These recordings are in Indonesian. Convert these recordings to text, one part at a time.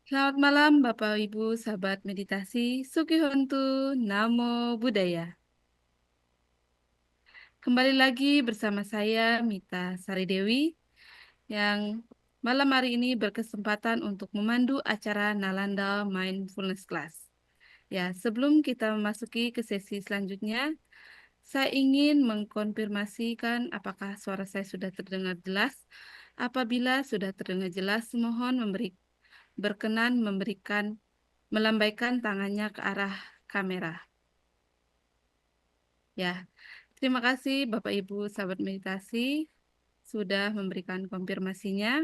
Selamat malam Bapak Ibu sahabat meditasi Sukihontu Namo Buddhaya. Kembali lagi bersama saya Mita Sari Dewi yang malam hari ini berkesempatan untuk memandu acara Nalanda Mindfulness Class. Ya, sebelum kita memasuki ke sesi selanjutnya, saya ingin mengkonfirmasikan apakah suara saya sudah terdengar jelas. Apabila sudah terdengar jelas, mohon berkenan melambaikan tangannya ke arah kamera. Ya, terima kasih Bapak Ibu sahabat meditasi sudah memberikan konfirmasinya.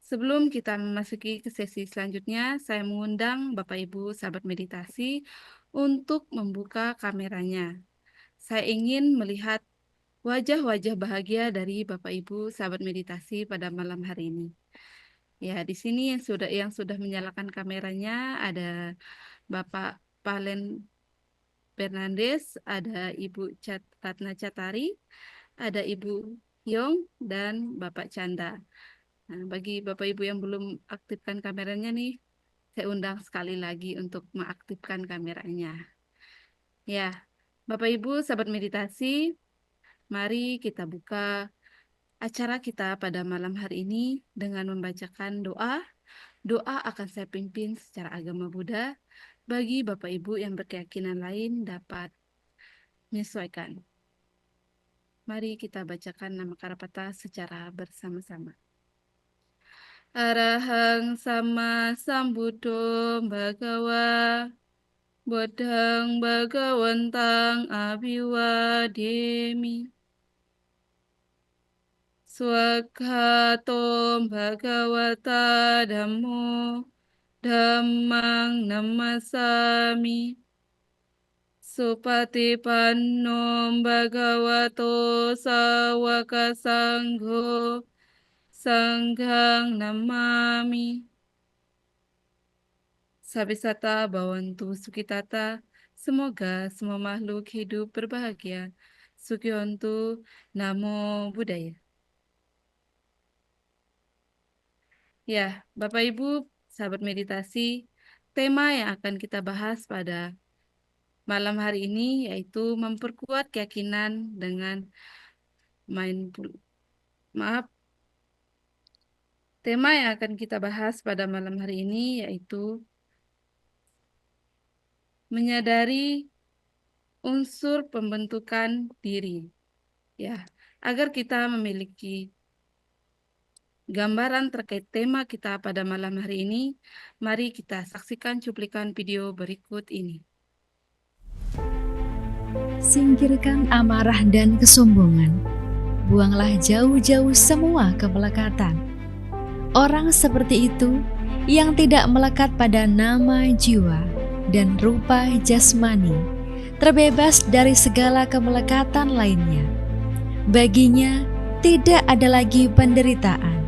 Sebelum kita memasuki ke sesi selanjutnya, saya mengundang Bapak Ibu sahabat meditasi untuk membuka kameranya. Saya ingin melihat wajah-wajah bahagia dari Bapak Ibu sahabat meditasi pada malam hari ini. Ya, di sini yang sudah menyalakan kameranya ada Bapak Palen Fernandes, ada Ibu Ratna Catari, ada Ibu Hyong, dan Bapak Chandra. Nah, bagi Bapak Ibu yang belum aktifkan kameranya nih, saya undang sekali lagi untuk mengaktifkan kameranya. Ya, Bapak Ibu sahabat meditasi, mari kita buka acara kita pada malam hari ini dengan membacakan doa. Doa akan saya pimpin secara agama Buddha. Bagi Bapak Ibu yang berkeyakinan lain dapat menyesuaikan. Mari kita bacakan nama Karapata secara bersama-sama. Arahang sama sambuddho bhagawa Buddhang bhagawantang abhiwademi Swakhato bhagavata dhammo dhammang namasami Supatipanno bhagavato sawaka sangho sanghang namami. Sabisata bawantu sukitata. Semoga semua makhluk hidup berbahagia. Sukihontu Namo Buddhaya. Ya, Bapak Ibu, sahabat meditasi, tema yang akan kita bahas pada malam hari ini yaitu memperkuat keyakinan dengan mindful. Tema yang akan kita bahas pada malam hari ini yaitu menyadari unsur pembentukan diri. Ya, agar kita memiliki gambaran terkait tema kita pada malam hari ini, mari kita saksikan cuplikan video berikut ini. Singkirkan amarah dan kesombongan. Buanglah jauh-jauh semua kemelekatan. Orang seperti itu yang tidak melekat pada nama jiwa dan rupa jasmani, terbebas dari segala kemelekatan lainnya. Baginya tidak ada lagi penderitaan.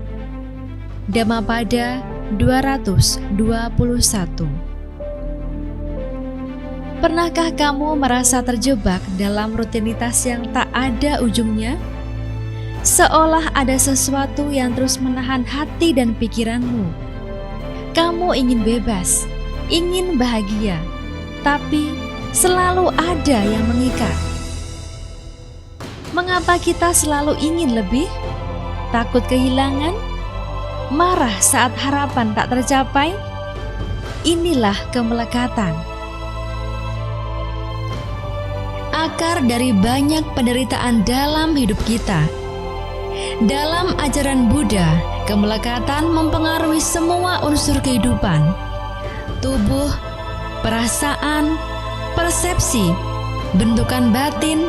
Dhammapada 221. Pernahkah kamu merasa terjebak dalam rutinitas yang tak ada ujungnya? Seolah ada sesuatu yang terus menahan hati dan pikiranmu. Kamu ingin bebas, ingin bahagia, tapi selalu ada yang mengikat. Mengapa kita selalu ingin lebih? Takut kehilangan? Marah saat harapan tak tercapai? Inilah kemelekatan. Akar dari banyak penderitaan dalam hidup kita. Dalam ajaran Buddha, kemelekatan mempengaruhi semua unsur kehidupan. Tubuh, perasaan, persepsi, bentukan batin,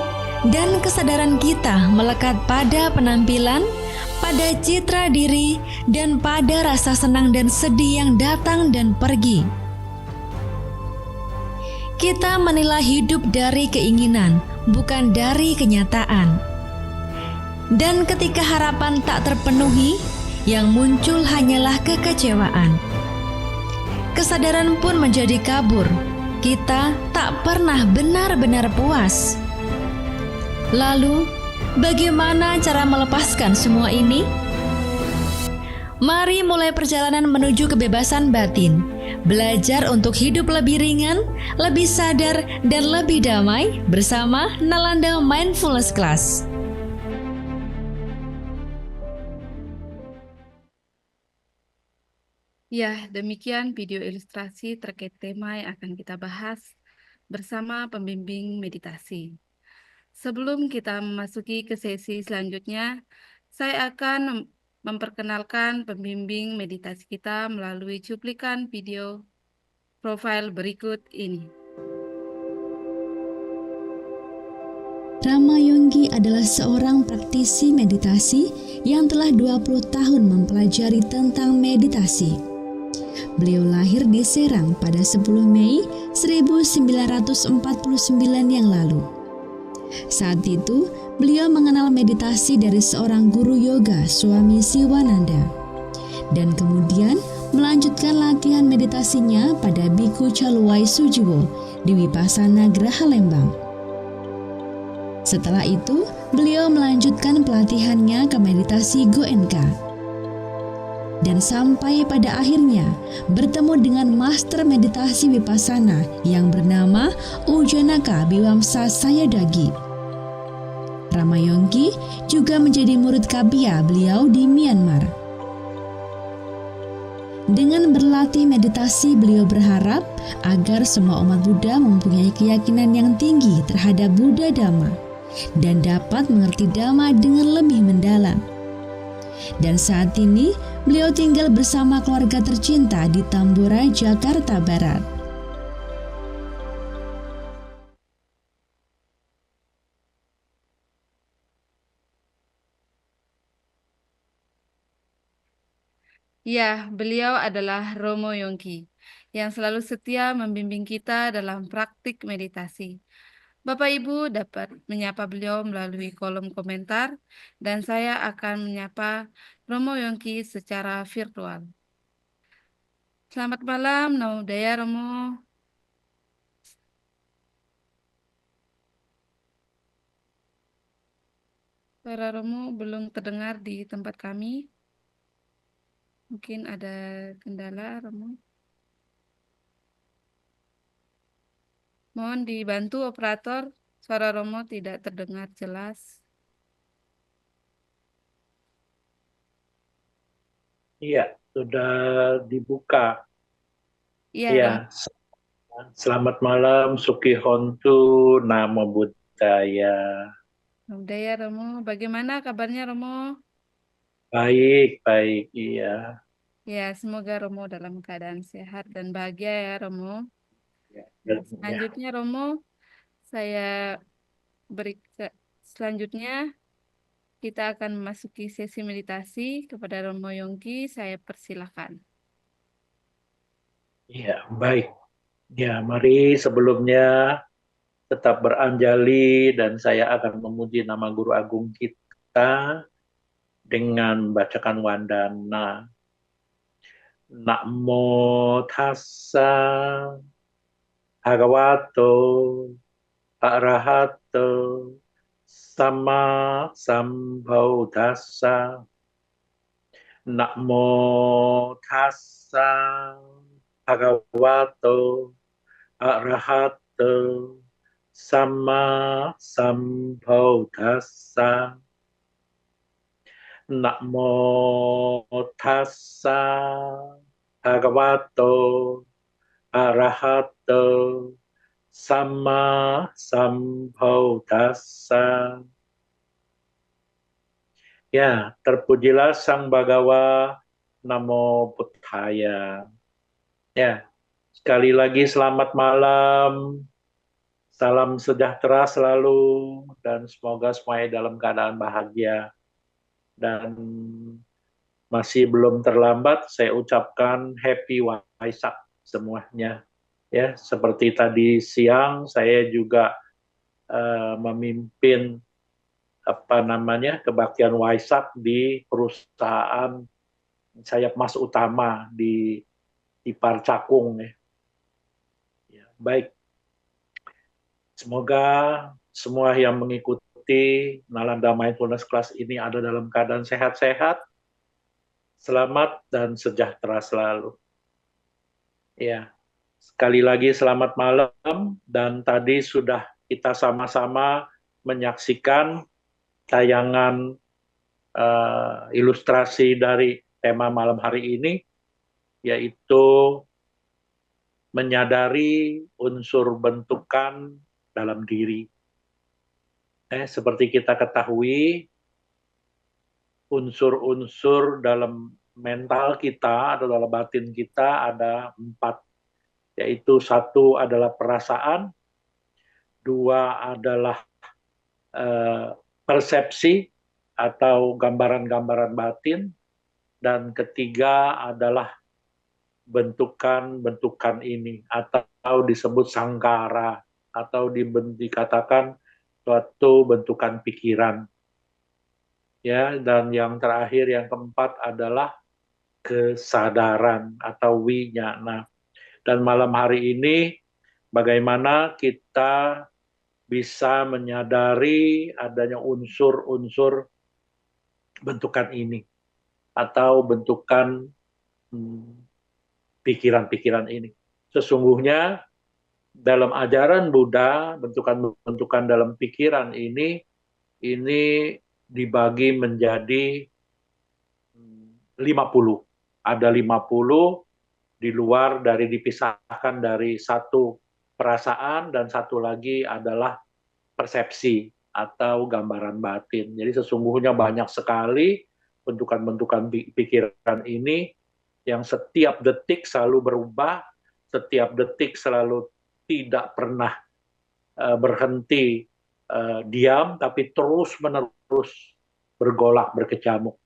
dan kesadaran kita melekat pada penampilan, pada citra diri, dan pada rasa senang dan sedih yang datang dan pergi. Kita menilai hidup dari keinginan, bukan dari kenyataan. Dan ketika harapan tak terpenuhi, yang muncul hanyalah kekecewaan. Kesadaran pun menjadi kabur. Kita tak pernah benar-benar puas. Lalu, bagaimana cara melepaskan semua ini? Mari mulai perjalanan menuju kebebasan batin. Belajar untuk hidup lebih ringan, lebih sadar, dan lebih damai bersama Nalanda Mindfulness Class. Ya, demikian video ilustrasi terkait tema yang akan kita bahas bersama pembimbing meditasi. Sebelum kita memasuki ke sesi selanjutnya, saya akan memperkenalkan pembimbing meditasi kita melalui cuplikan video profil berikut ini. Rama Yonggi adalah seorang praktisi meditasi yang telah 20 tahun mempelajari tentang meditasi. Beliau lahir di Serang pada 10 Mei 1949 yang lalu. Saat itu, beliau mengenal meditasi dari seorang guru yoga, Swami Siwananda, dan kemudian melanjutkan latihan meditasinya pada Biku Chaluai Sujiwo di Wipasana Graha Lembang. Setelah itu, beliau melanjutkan pelatihannya ke meditasi Goenka. Dan sampai pada akhirnya bertemu dengan master meditasi Vipassana yang bernama Ujanaka Biwamsa Sayadagi. Rama Yonggi juga menjadi murid Kabia beliau di Myanmar. Dengan berlatih meditasi, beliau berharap agar semua umat Buddha mempunyai keyakinan yang tinggi terhadap Buddha Dhamma dan dapat mengerti Dhamma dengan lebih mendalam. Dan saat ini, beliau tinggal bersama keluarga tercinta di Tambora, Jakarta Barat. Ya, beliau adalah Romo Yongki yang selalu setia membimbing kita dalam praktik meditasi. Bapak Ibu dapat menyapa beliau melalui kolom komentar dan saya akan menyapa Romo Yongki secara virtual. Selamat malam, Naudaya Romo. Suara Romo belum terdengar di tempat kami. Mungkin ada kendala, Romo. Mohon dibantu operator, suara Romo tidak terdengar jelas. Iya, sudah dibuka. Iya, Romo. Ya, selamat malam, Suki Hontu, Namo Buddhaya. Naudaya Romo, bagaimana kabarnya Romo? Baik, baik, iya. Ya, semoga Romo dalam keadaan sehat dan bahagia ya Romo. Ya, Nah, ya. selanjutnya Romo, saya selanjutnya kita akan memasuki sesi meditasi kepada Romo Yongki. Saya persilahkan. Iya, baik. Ya, mari sebelumnya tetap beranjali dan saya akan memuji nama Guru Agung kita dengan membacakan wandana. Namo tassa bhagavato arahato sama sambuddhassa. Namo tassa bhagavato arahato sama sambuddhassa. Namo tassa bhagavato arahato sama sambuddhassa. Ya, terpujilah Sang Bhagawa, Namo Buddhaya. Ya, sekali lagi selamat malam, salam sejahtera selalu, dan semoga semuanya dalam keadaan bahagia. Dan masih belum terlambat, saya ucapkan Happy Waisak semuanya. Ya, seperti tadi siang saya juga memimpin kebaktian Waisak di perusahaan sayap emas utama di Parcakung. Ya, baik, semoga semua yang mengikuti Nalanda Mindfulness Class ini ada dalam keadaan sehat-sehat, Selamat dan sejahtera selalu. Ya, sekali lagi selamat malam, dan tadi sudah kita sama-sama menyaksikan tayangan ilustrasi dari tema malam hari ini, yaitu menyadari unsur bentukan dalam diri. Seperti kita ketahui, unsur-unsur dalam mental kita atau dalam batin kita ada 4, yaitu 1 adalah perasaan, 2 adalah persepsi atau gambaran-gambaran batin, dan ketiga adalah bentukan-bentukan ini atau disebut sangkara atau dikatakan suatu bentukan pikiran. Ya, dan yang terakhir, yang keempat adalah kesadaran atau winyana. Dan malam hari ini bagaimana kita bisa menyadari adanya unsur-unsur bentukan ini atau bentukan pikiran-pikiran ini. Sesungguhnya dalam ajaran Buddha, bentukan-bentukan dalam pikiran ini dibagi menjadi 50. Ada 50 di luar dari dipisahkan dari 1 perasaan, dan 1 lagi adalah persepsi atau gambaran batin. Jadi sesungguhnya banyak sekali bentukan-bentukan pikiran ini yang setiap detik selalu berubah, setiap detik selalu tidak pernah berhenti diam, tapi terus-menerus bergolak, berkecamuk.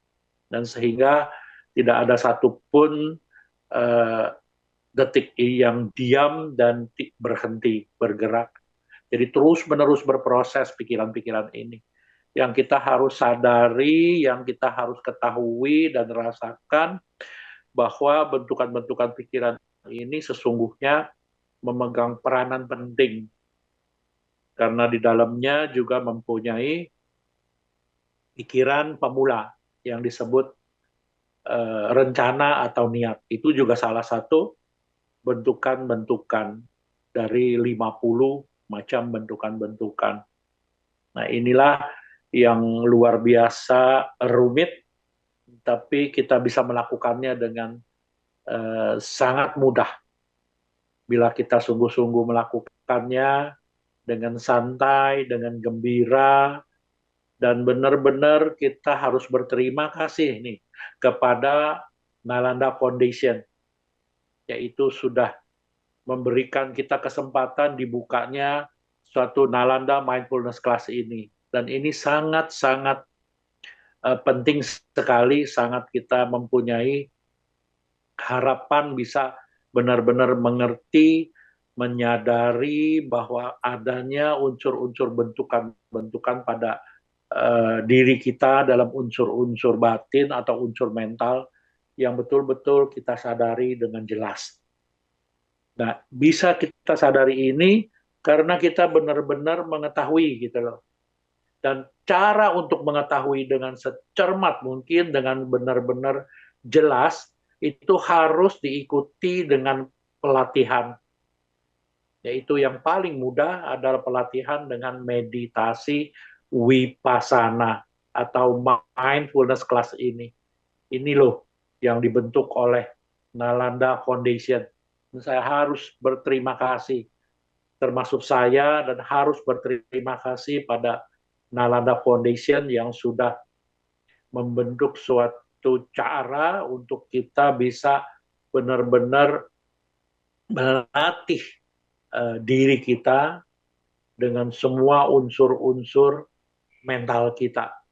Dan sehingga tidak ada satupun detik yang diam dan berhenti bergerak. Jadi terus-menerus berproses pikiran-pikiran ini. Yang kita harus sadari, yang kita harus ketahui dan rasakan, bahwa bentukan-bentukan pikiran ini sesungguhnya memegang peranan penting, karena di dalamnya juga mempunyai pikiran pemula yang disebut rencana atau niat. Itu juga salah satu bentukan-bentukan dari 50 macam bentukan-bentukan. Nah, inilah yang luar biasa rumit, tapi kita bisa melakukannya dengan sangat mudah bila kita sungguh-sungguh melakukannya dengan santai, dengan gembira, dan benar-benar kita harus berterima kasih nih kepada Nalanda Foundation, yaitu sudah memberikan kita kesempatan dibukanya suatu Nalanda Mindfulness Class ini. Dan ini sangat-sangat penting sekali, sangat kita mempunyai harapan bisa benar-benar mengerti, menyadari bahwa adanya unsur-unsur bentukan-bentukan pada diri kita dalam unsur-unsur batin atau unsur mental yang betul-betul kita sadari dengan jelas. Nah, bisa kita sadari ini karena kita benar-benar mengetahui gitu loh. Dan cara untuk mengetahui dengan secermat mungkin, dengan benar-benar jelas, itu harus diikuti dengan pelatihan. Yaitu yang paling mudah adalah pelatihan dengan meditasi Vipassana atau mindfulness class ini. Ini loh yang dibentuk oleh Nalanda Foundation. Saya harus berterima kasih, termasuk saya, dan harus berterima kasih pada Nalanda Foundation yang sudah membentuk suatu cara untuk kita bisa benar-benar melatih diri kita dengan semua unsur-unsur mental kita.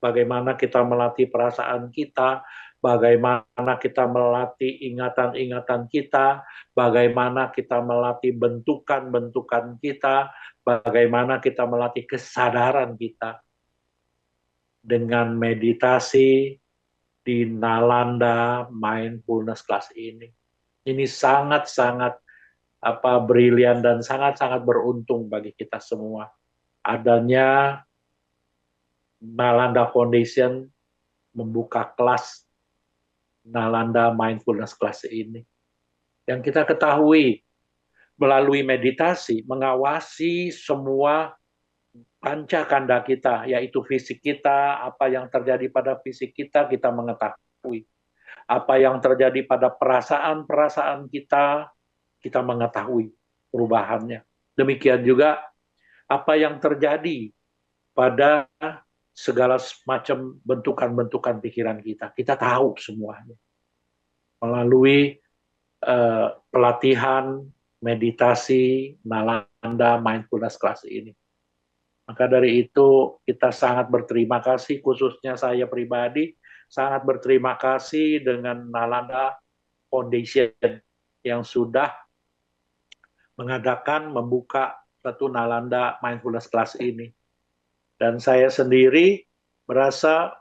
Bagaimana kita melatih perasaan kita, bagaimana kita melatih ingatan-ingatan kita, bagaimana kita melatih bentukan-bentukan kita, bagaimana kita melatih kesadaran kita dengan meditasi di Nalanda Mindfulness Class ini. Ini sangat-sangat brilian dan sangat-sangat beruntung bagi kita semua. Adanya Nalanda Foundation membuka kelas Nalanda Mindfulness Class ini. Yang kita ketahui melalui meditasi, mengawasi semua panca kanda kita, yaitu fisik kita, apa yang terjadi pada fisik kita, kita mengetahui. Apa yang terjadi pada perasaan-perasaan kita mengetahui perubahannya. Demikian juga apa yang terjadi pada segala macam bentukan-bentukan pikiran kita. Kita tahu semuanya. Melalui pelatihan meditasi Nalanda Mindfulness Class ini. Maka dari itu kita sangat berterima kasih, khususnya saya pribadi, sangat berterima kasih dengan Nalanda Foundation yang sudah mengadakan, membuka satu Nalanda Mindfulness Class ini. Dan saya sendiri merasa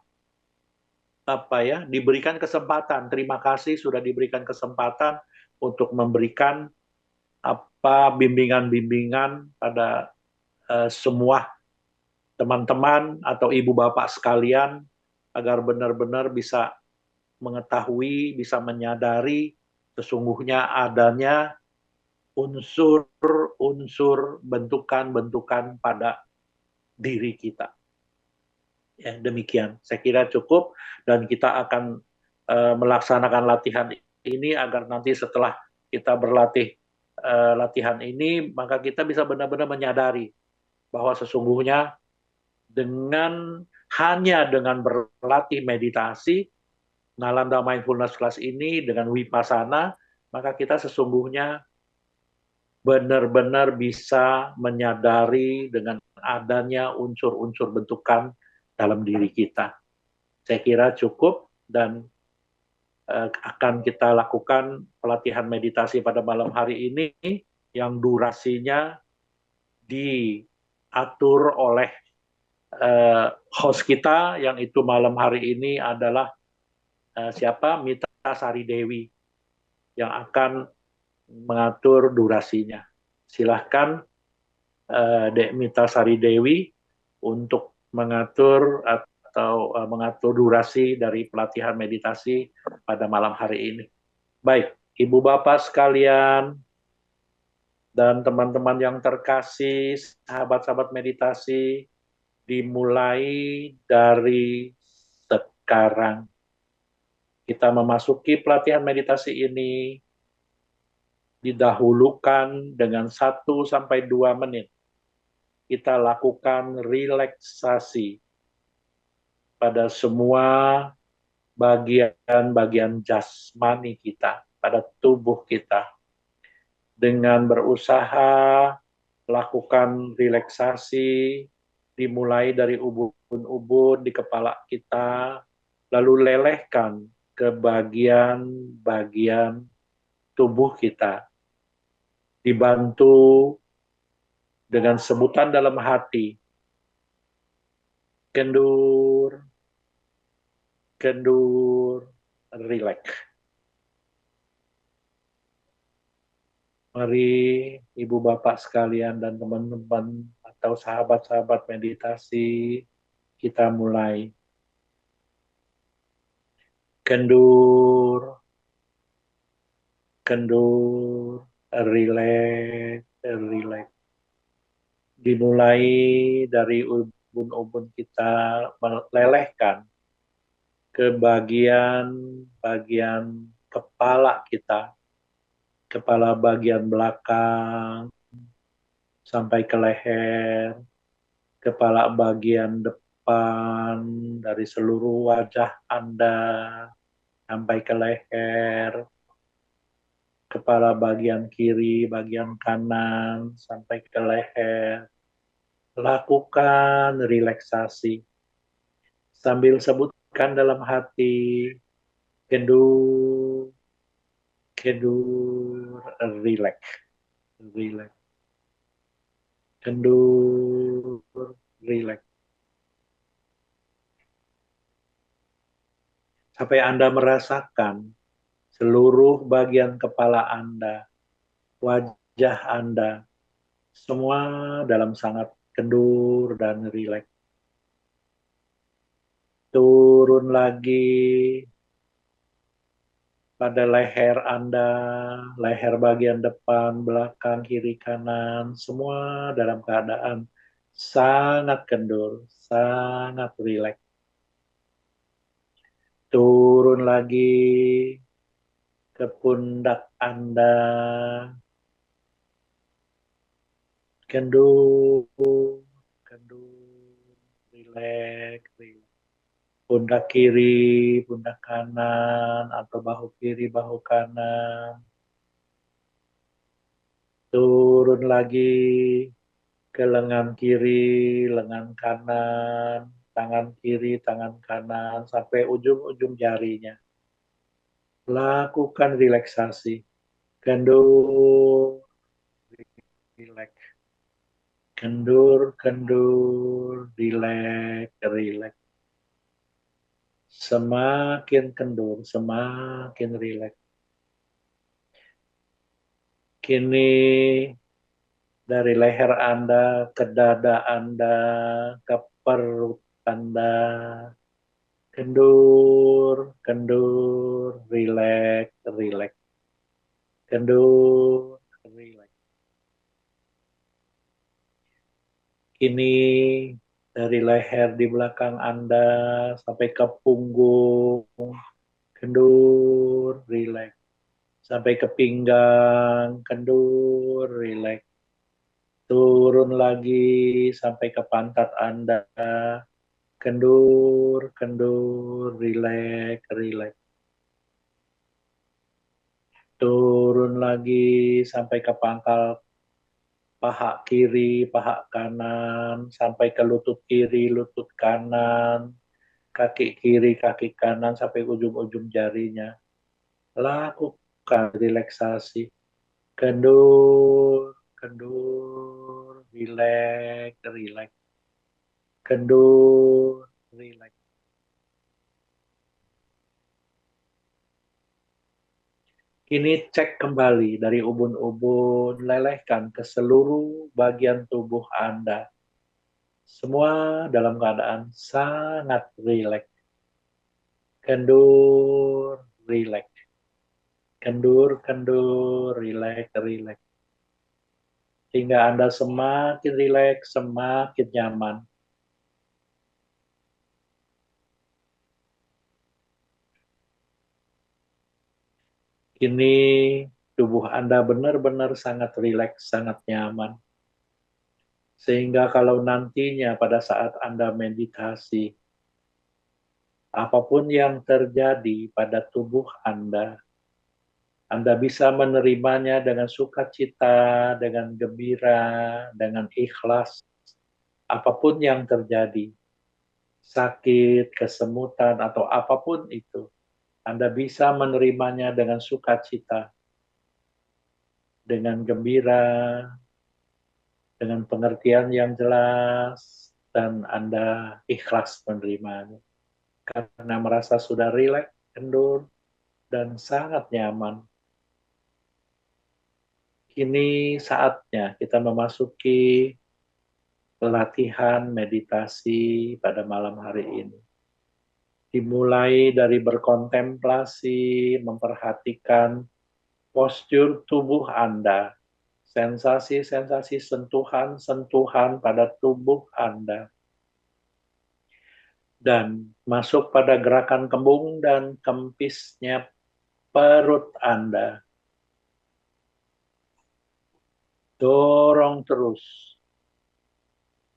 diberikan kesempatan. Terima kasih sudah diberikan kesempatan untuk memberikan bimbingan-bimbingan pada semua teman-teman atau ibu bapak sekalian agar benar-benar bisa mengetahui, bisa menyadari sesungguhnya adanya unsur-unsur bentukan-bentukan pada diri kita. Ya, demikian. Saya kira cukup dan kita akan melaksanakan latihan ini agar nanti setelah kita berlatih latihan ini, maka kita bisa benar-benar menyadari bahwa sesungguhnya hanya dengan berlatih meditasi, Nalanda Mindfulness Class ini dengan Vipassana, maka kita sesungguhnya benar-benar bisa menyadari dengan adanya unsur-unsur bentukan dalam diri kita. Saya kira cukup dan akan kita lakukan pelatihan meditasi pada malam hari ini yang durasinya diatur oleh host kita yang itu malam hari ini adalah Mita Sari Dewi yang akan mengatur durasinya. Silahkan Dek Mita Sari Dewi untuk mengatur mengatur durasi dari pelatihan meditasi pada malam hari ini. Baik, Ibu Bapak sekalian dan teman-teman yang terkasih, sahabat-sahabat meditasi, dimulai dari sekarang. Kita memasuki pelatihan meditasi ini didahulukan dengan 1-2 menit. Kita lakukan relaksasi pada semua bagian-bagian jasmani kita, pada tubuh kita. Dengan berusaha lakukan relaksasi, dimulai dari ubun-ubun di kepala kita, lalu lelehkan ke bagian-bagian tubuh kita. Dibantu dengan sebutan dalam hati, kendur, kendur, rileks. Mari Ibu Bapak sekalian dan teman-teman atau sahabat-sahabat meditasi, kita mulai. Kendur, kendur, rileks, rileks. Dimulai dari ubun-ubun kita melelehkan ke bagian-bagian kepala kita, kepala bagian belakang, sampai ke leher, kepala bagian depan, dari seluruh wajah Anda, sampai ke leher, kepala bagian kiri, bagian kanan, sampai ke leher. Lakukan relaksasi. Sambil sebutkan dalam hati, kendur, kendur, rileks, rileks, kendur, rileks. Sampai Anda merasakan seluruh bagian kepala Anda, wajah Anda, semua dalam sangat kendur dan rileks. Turun lagi pada leher Anda, leher bagian depan, belakang, kiri, kanan, semua dalam keadaan sangat kendur, sangat rileks. Turun lagi ke pundak Anda, kendur, kendur, rileks, rileks. Pundak kiri, pundak kanan, atau bahu kiri, bahu kanan. Turun lagi ke lengan kiri, lengan kanan, tangan kiri, tangan kanan, sampai ujung-ujung jarinya. Lakukan relaksasi. Kendur, rileks. Kendur, kendur, rileks, rileks. Semakin kendur, semakin rileks. Kini dari leher Anda ke dada Anda, ke perut Anda, kendur, kendur, rileks, rileks. Kendur, rileks. Kini dari leher di belakang Anda sampai ke punggung, kendur, rileks. Sampai ke pinggang, kendur, rileks. Turun lagi sampai ke pantat Anda, kendur, kendur, rileks, rileks. Turun lagi sampai ke pangkal paha kiri, paha kanan, sampai ke lutut kiri, lutut kanan, kaki kiri, kaki kanan, sampai ujung-ujung jarinya. Lakukan relaksasi. Kendur, kendur, rileks, rileks. Kendur, rileks. Kini cek kembali dari ubun-ubun, lelehkan ke seluruh bagian tubuh Anda. Semua dalam keadaan sangat rileks. Kendur, rileks. Kendur, kendur, rileks, rileks. Hingga Anda semakin rileks, semakin nyaman. Kini tubuh Anda benar-benar sangat rileks, sangat nyaman. Sehingga kalau nantinya pada saat Anda meditasi, apapun yang terjadi pada tubuh Anda bisa menerimanya dengan sukacita, dengan gembira, dengan ikhlas. Apapun yang terjadi, sakit, kesemutan, atau apapun itu, Anda bisa menerimanya dengan sukacita, dengan gembira, dengan pengertian yang jelas, dan Anda ikhlas menerimanya. Karena merasa sudah rileks, kendur, dan sangat nyaman. Kini saatnya kita memasuki latihan meditasi pada malam hari ini. Dimulai dari berkontemplasi, memperhatikan postur tubuh Anda, sensasi-sensasi sentuhan-sentuhan pada tubuh Anda, dan masuk pada gerakan kembung dan kempisnya perut Anda. Dorong terus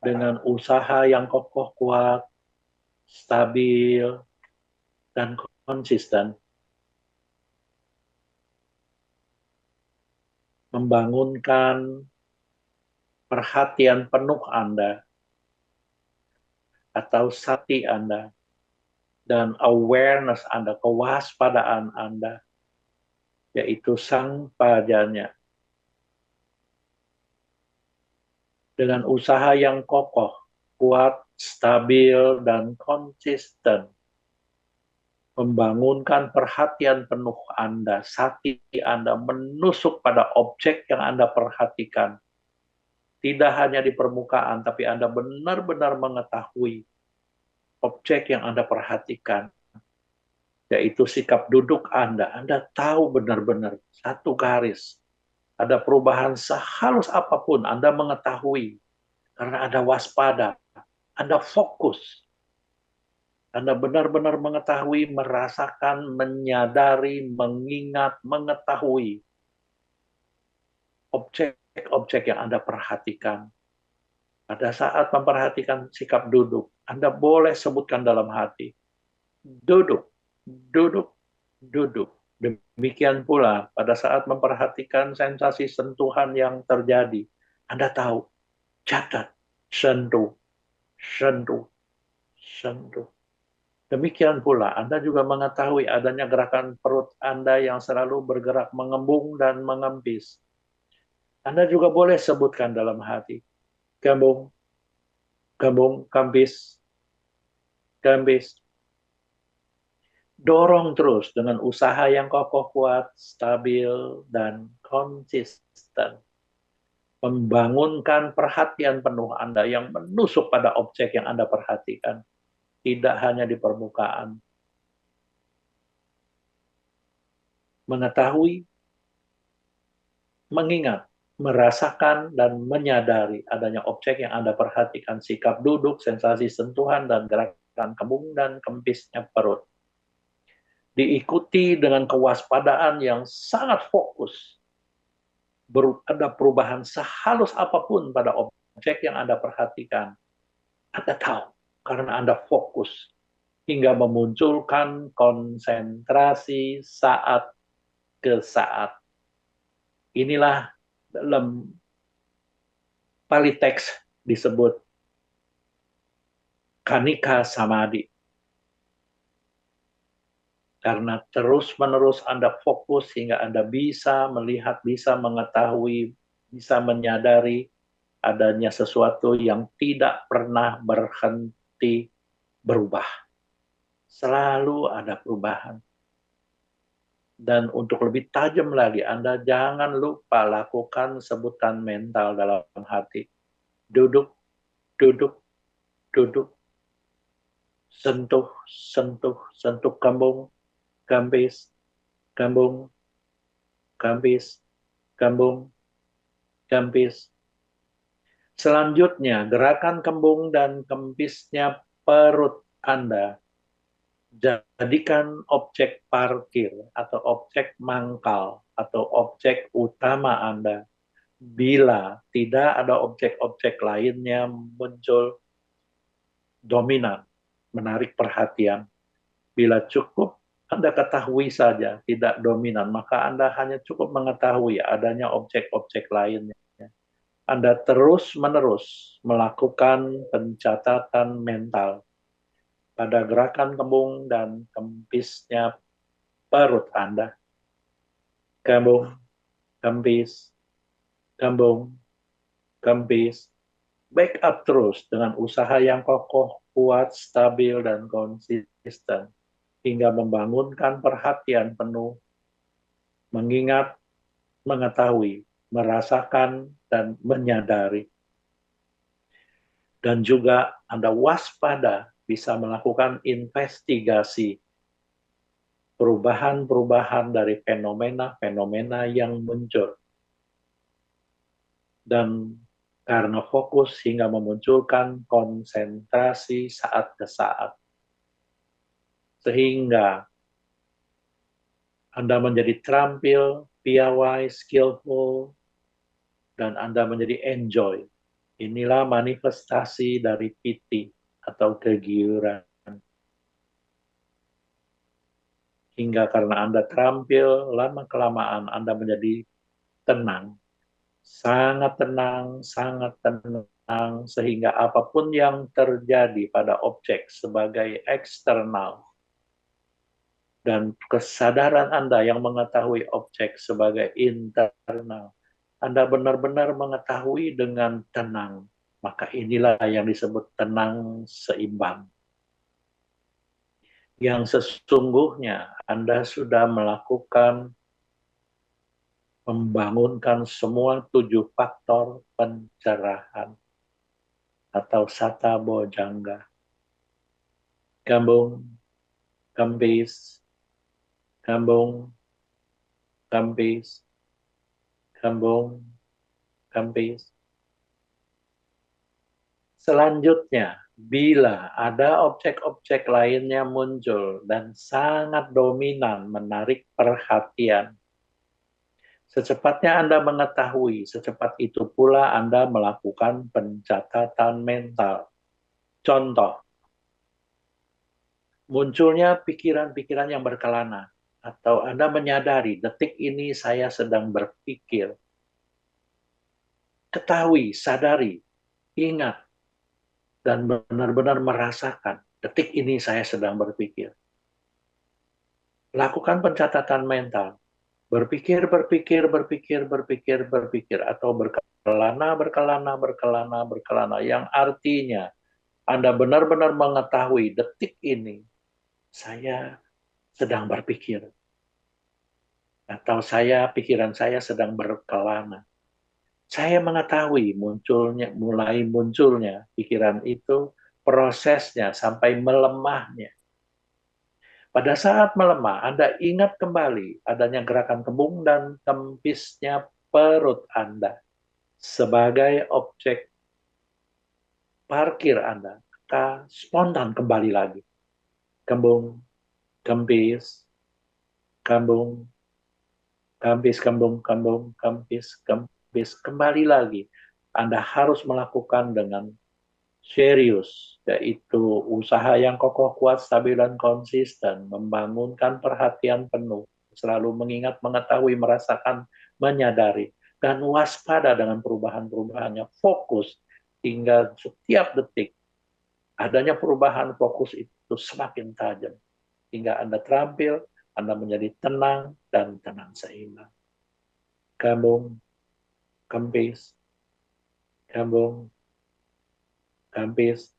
dengan usaha yang kokoh kuat, stabil, dan konsisten. Membangunkan perhatian penuh Anda atau sati Anda dan awareness Anda, kewaspadaan Anda, yaitu sang pajanya. Dengan usaha yang kokoh, kuat, stabil, dan konsisten, membangunkan perhatian penuh Anda, sati Anda menusuk pada objek yang Anda perhatikan. Tidak hanya di permukaan, tapi Anda benar-benar mengetahui objek yang Anda perhatikan. yaitu sikap duduk Anda. Anda tahu benar-benar satu garis. Ada perubahan sehalus apapun, Anda mengetahui. Karena Anda waspada, Anda fokus. Anda benar-benar mengetahui, merasakan, menyadari, mengingat, mengetahui objek-objek yang Anda perhatikan. Pada saat memperhatikan sikap duduk, Anda boleh sebutkan dalam hati, duduk, duduk, duduk. Demikian pula pada saat memperhatikan sensasi sentuhan yang terjadi, Anda tahu, catat, sentuh, sentuh, sentuh. Demikian pula Anda juga mengetahui adanya gerakan perut Anda yang selalu bergerak mengembung dan mengempis. Anda juga boleh sebutkan dalam hati, gembung, gembung, kempis, kempis. Dorong terus dengan usaha yang kokoh, kuat, stabil, dan konsisten. Membangunkan perhatian penuh Anda yang menusuk pada objek yang Anda perhatikan. Tidak hanya di permukaan. Mengetahui, mengingat, merasakan, dan menyadari adanya objek yang Anda perhatikan. Sikap duduk, sensasi sentuhan, dan gerakan kembung dan kempisnya perut. Diikuti dengan kewaspadaan yang sangat fokus. Ada perubahan sehalus apapun pada objek yang Anda perhatikan. Anda tahu, karena Anda fokus. Hingga memunculkan konsentrasi saat ke saat. Inilah dalam Pali teks disebut Kanika Samadhi. Karena terus-menerus Anda fokus hingga Anda bisa melihat, bisa mengetahui, bisa menyadari adanya sesuatu yang tidak pernah berhenti berubah. Selalu ada perubahan. Dan untuk lebih tajam lagi, Anda jangan lupa lakukan sebutan mental dalam hati. Duduk, duduk, duduk. Sentuh, sentuh, sentuh kembung, kempis, kembung, kempis, kembung, kempis. Selanjutnya, gerakan kembung dan kempisnya perut Anda. Jadikan objek parkir atau objek mangkal atau objek utama Anda. Bila tidak ada objek-objek lainnya muncul dominan, menarik perhatian. Bila cukup Anda ketahui saja, tidak dominan, maka Anda hanya cukup mengetahui adanya objek-objek lainnya. Anda terus-menerus melakukan pencatatan mental pada gerakan kembung dan kempisnya perut Anda. Kembung, kempis, kembung, kempis. Backup terus dengan usaha yang kokoh, kuat, stabil, dan konsisten. Hingga membangunkan perhatian penuh, mengingat, mengetahui, merasakan, dan menyadari. Dan juga Anda waspada bisa melakukan investigasi perubahan-perubahan dari fenomena-fenomena yang muncul. Dan karena fokus hingga memunculkan konsentrasi saat ke saat. Sehingga Anda menjadi terampil, piawai, skillful, dan Anda menjadi enjoy. Inilah manifestasi dari piti atau kegiuran. Hingga karena Anda terampil, lama-kelamaan Anda menjadi tenang. Sangat tenang, sehingga apapun yang terjadi pada objek sebagai eksternal, dan kesadaran Anda yang mengetahui objek sebagai internal, Anda benar-benar mengetahui dengan tenang. Maka inilah yang disebut tenang seimbang. Yang sesungguhnya Anda sudah melakukan membangunkan semua 7 faktor pencerahan atau Sata Bojjhanga. Kembung, kempis, Kambung, Kampis, Kambung, Kampis. Selanjutnya, bila ada objek-objek lainnya muncul dan sangat dominan menarik perhatian, secepatnya Anda mengetahui, secepat itu pula Anda melakukan pencatatan mental. Contoh, munculnya pikiran-pikiran yang berkelana, atau Anda menyadari detik ini saya sedang berpikir. Ketahui, sadari, ingat, dan benar-benar merasakan detik ini saya sedang berpikir. Lakukan pencatatan mental. Berpikir, berpikir, berpikir, berpikir, berpikir, atau berkelana, berkelana, berkelana, berkelana, yang artinya Anda benar-benar mengetahui detik ini saya sedang berpikir, atau pikiran saya sedang berkelana. Saya mengetahui mulai munculnya pikiran itu, prosesnya sampai melemahnya. Pada saat melemah, Anda ingat kembali adanya gerakan kembung dan kempisnya perut Anda sebagai objek parkir Anda. Maka spontan kembali lagi. Kembung, kempis, kambung, kempis, kembung, kambung, kempis, kempis. Kembali lagi. Anda harus melakukan dengan serius, yaitu usaha yang kokoh, kuat, stabil, dan konsisten, membangunkan perhatian penuh, selalu mengingat, mengetahui, merasakan, menyadari, dan waspada dengan perubahan-perubahannya. Fokus hingga setiap detik adanya perubahan, fokus itu semakin tajam. Hingga Anda terampil, Anda menjadi tenang dan tenang seimbang. Kambung, kempis, kambung, kempis.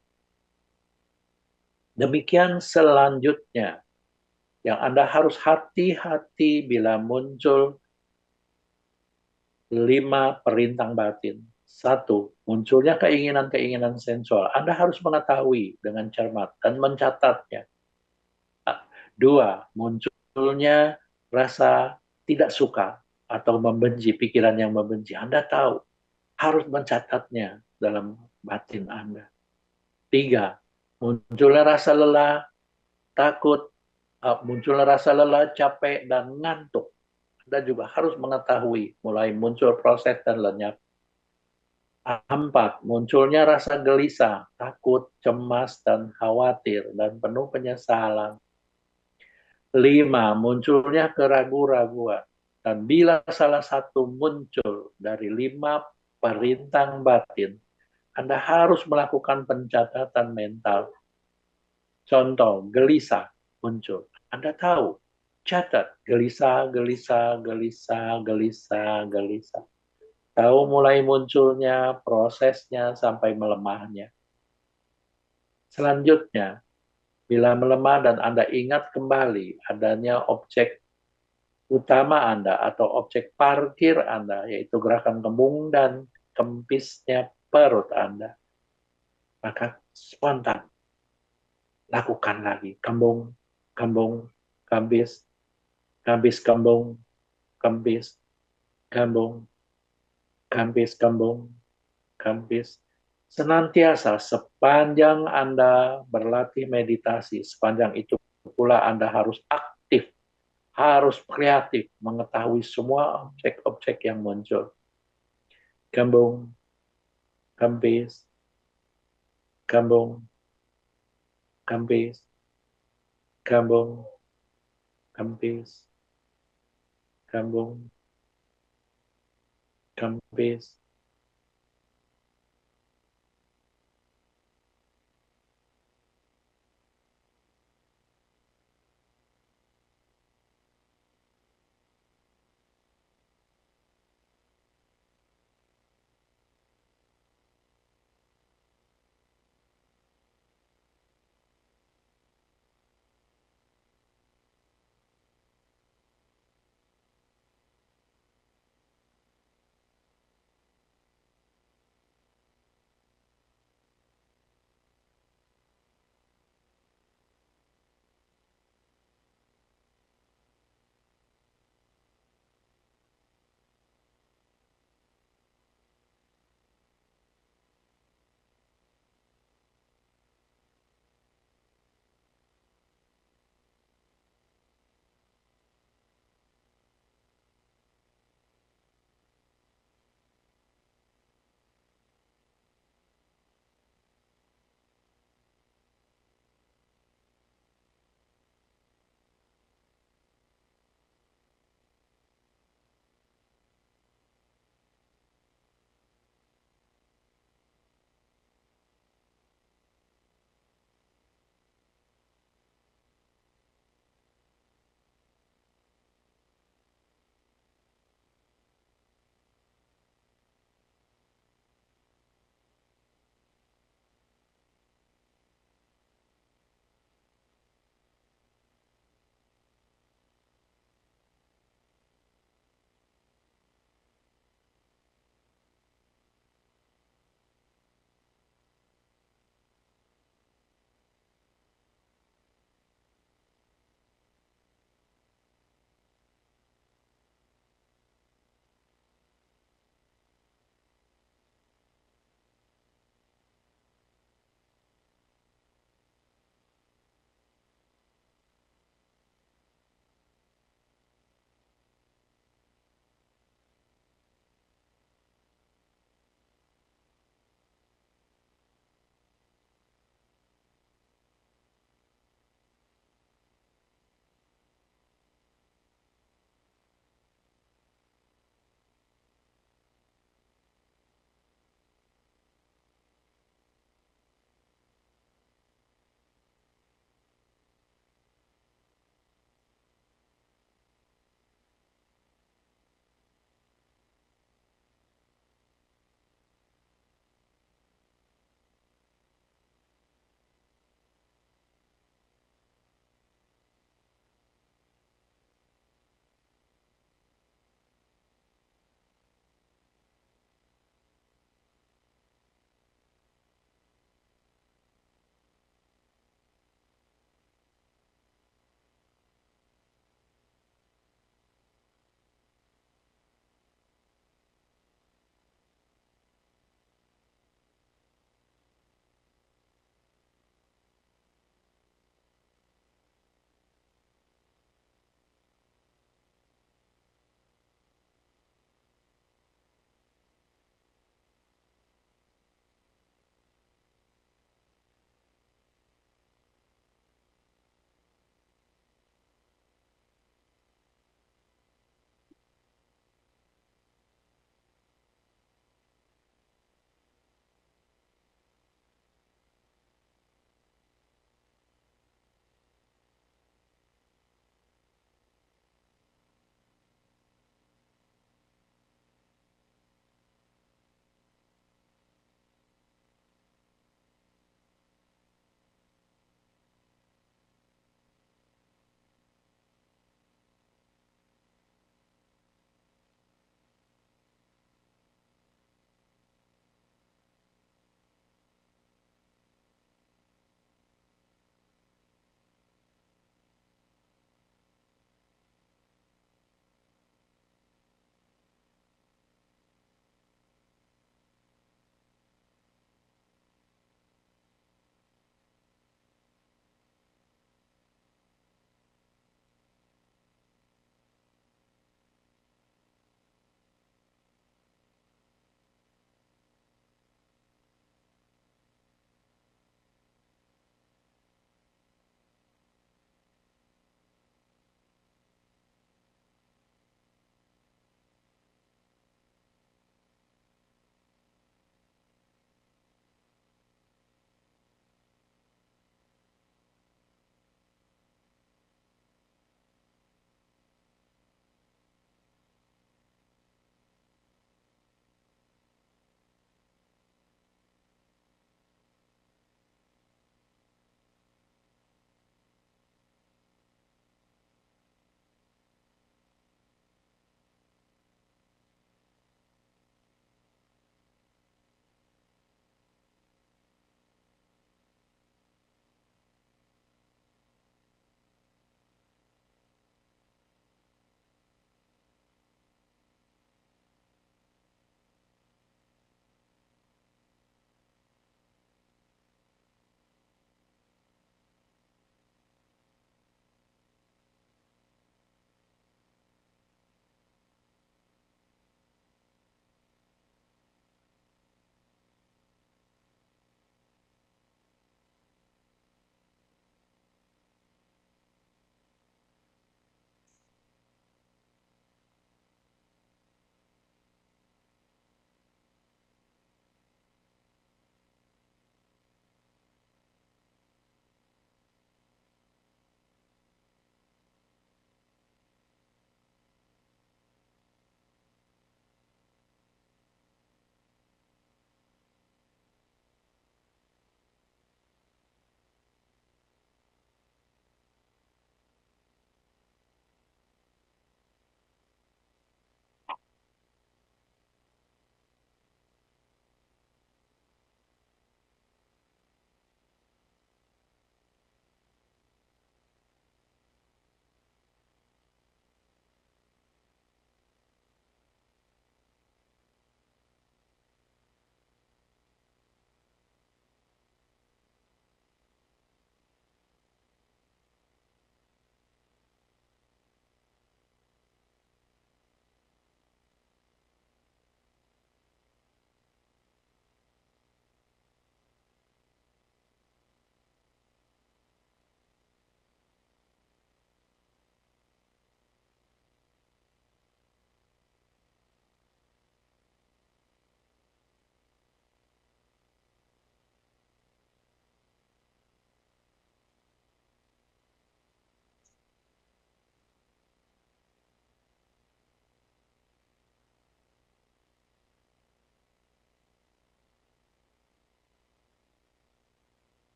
Demikian selanjutnya, yang Anda harus hati-hati bila muncul 5 perintang batin. 1, munculnya keinginan-keinginan sensual. Anda harus mengetahui dengan cermat dan mencatatnya. 2, munculnya rasa tidak suka atau membenci, pikiran yang membenci. Anda tahu, harus mencatatnya dalam batin Anda. 3, munculnya rasa lelah, takut, munculnya rasa lelah, capek, dan ngantuk. Anda juga harus mengetahui mulai muncul proses dan lenyap. 4, munculnya rasa gelisah, takut, cemas, dan khawatir, dan penuh penyesalan. 5, munculnya keraguan-raguan. Dan bila salah satu muncul dari 5 perintang batin, Anda harus melakukan pencatatan mental. Contoh, gelisah muncul. Anda tahu, catat, gelisah, gelisah, gelisah, gelisah, gelisah. Tahu mulai munculnya, prosesnya, sampai melemahnya. Selanjutnya, bila melemah dan Anda ingat kembali adanya objek utama Anda atau objek parkir Anda, yaitu gerakan kembung dan kempisnya perut Anda, maka spontan lakukan lagi. Kembung, kembung, kempis, kempis, kembung, kempis, kembung, kempis, kembung, kempis. Senantiasa sepanjang Anda berlatih meditasi, sepanjang itu pula Anda harus aktif, harus kreatif, mengetahui semua objek-objek yang muncul. Kembung, kempis, kembung, kempis, kembung, kempis, kembung, kempis.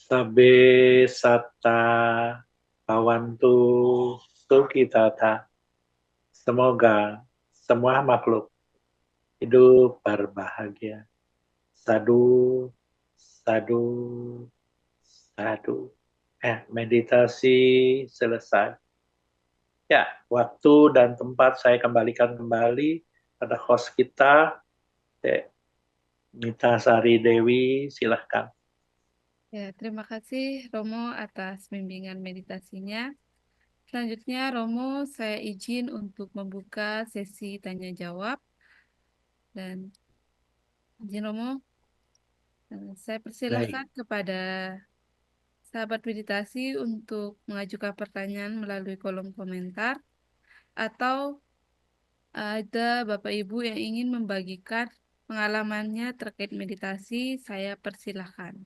Sabe sata bawantu sukitata. Semoga semua makhluk hidup berbahagia. Sadu, sadu, sadu. Meditasi selesai. Ya, waktu dan tempat saya kembalikan kembali pada host kita, Nita Sari Dewi, silahkan. Ya, terima kasih Romo atas bimbingan meditasinya. Selanjutnya, Romo, saya izin untuk membuka sesi tanya jawab. Dan izin Romo, saya persilahkan Baik. kepada sahabat meditasi untuk mengajukan pertanyaan melalui kolom komentar, atau ada Bapak Ibu yang ingin membagikan pengalamannya terkait meditasi, saya persilahkan.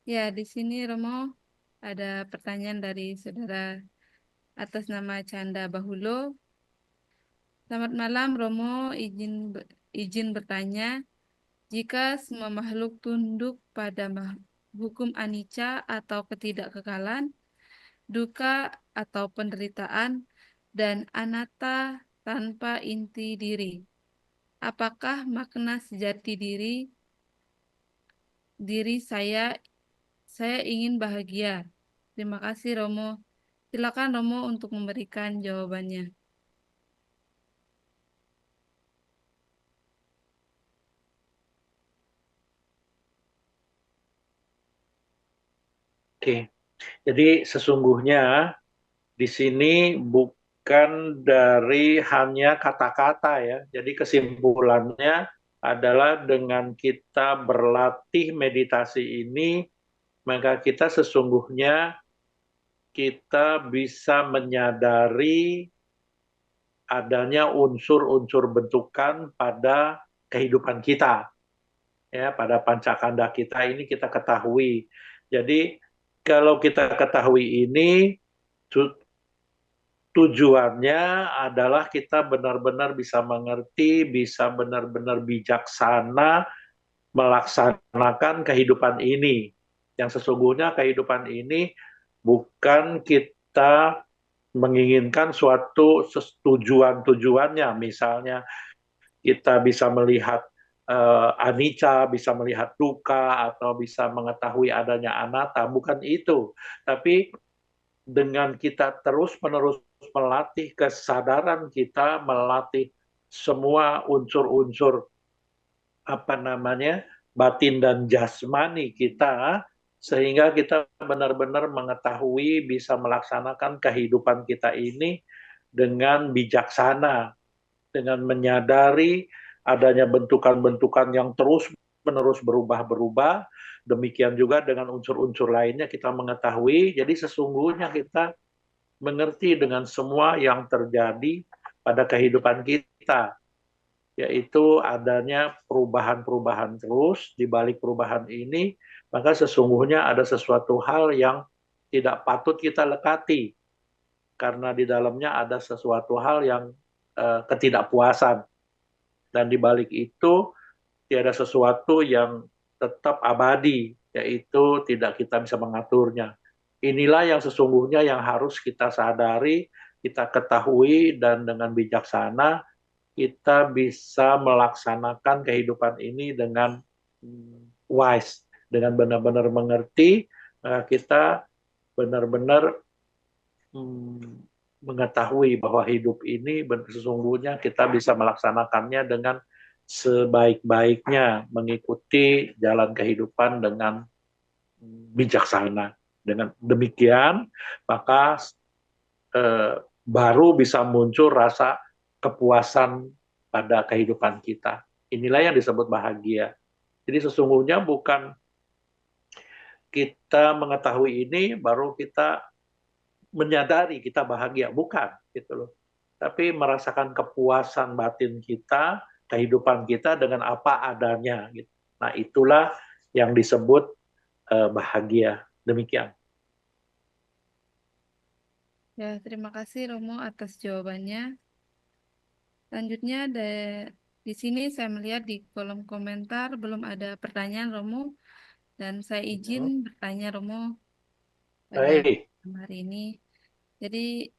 Ya, di sini Romo ada pertanyaan dari saudara atas nama Canda Bahulo. Selamat malam Romo, izin bertanya, jika semua makhluk tunduk pada hukum anicca atau ketidakkekalan, duka atau penderitaan, dan anatta tanpa inti diri, apakah makna sejati diri saya ingin bahagia? Terima kasih Romo. Silakan Romo untuk memberikan jawabannya. Oke, jadi sesungguhnya di sini bukan dari hanya kata-kata ya. Jadi kesimpulannya adalah dengan kita berlatih meditasi ini, maka kita sesungguhnya kita bisa menyadari adanya unsur-unsur bentukan pada kehidupan kita. Ya, pada pancakanda kita ini kita ketahui. Jadi kalau kita ketahui ini, tujuannya adalah kita benar-benar bisa mengerti, bisa benar-benar bijaksana melaksanakan kehidupan ini. Yang sesungguhnya kehidupan ini bukan kita menginginkan suatu tujuan-tujuannya. Misalnya kita bisa melihat anicca, bisa melihat duka, atau bisa mengetahui adanya anatta. Bukan itu. Tapi dengan kita terus-menerus melatih kesadaran kita, melatih semua unsur-unsur batin dan jasmani kita, sehingga kita benar-benar mengetahui bisa melaksanakan kehidupan kita ini dengan bijaksana, dengan menyadari adanya bentukan-bentukan yang terus-menerus berubah-berubah. Demikian juga dengan unsur-unsur lainnya kita mengetahui. Jadi sesungguhnya kita mengerti dengan semua yang terjadi pada kehidupan kita, yaitu adanya perubahan-perubahan terus. Di balik perubahan ini, maka sesungguhnya ada sesuatu hal yang tidak patut kita lekati, karena di dalamnya ada sesuatu hal yang ketidakpuasan. Dan di balik itu, tiada sesuatu yang tetap abadi, yaitu tidak kita bisa mengaturnya. Inilah yang sesungguhnya yang harus kita sadari, kita ketahui, dan dengan bijaksana kita bisa melaksanakan kehidupan ini dengan wise, dengan benar-benar mengerti, kita benar-benar mengetahui bahwa hidup ini sesungguhnya kita bisa melaksanakannya dengan sebaik-baiknya, mengikuti jalan kehidupan dengan bijaksana. Dengan demikian, maka baru bisa muncul rasa kepuasan pada kehidupan kita. Inilah yang disebut bahagia. Jadi sesungguhnya bukan kita mengetahui ini baru kita menyadari kita bahagia, bukan gitu loh. Tapi merasakan kepuasan batin kita, kehidupan kita dengan apa adanya gitu. Nah, itulah yang disebut bahagia. Demikian. Ya, terima kasih Romo atas jawabannya. Selanjutnya di sini saya melihat di kolom komentar belum ada pertanyaan Romo dan saya izin bertanya Romo pada Baik, hari ini. Jadi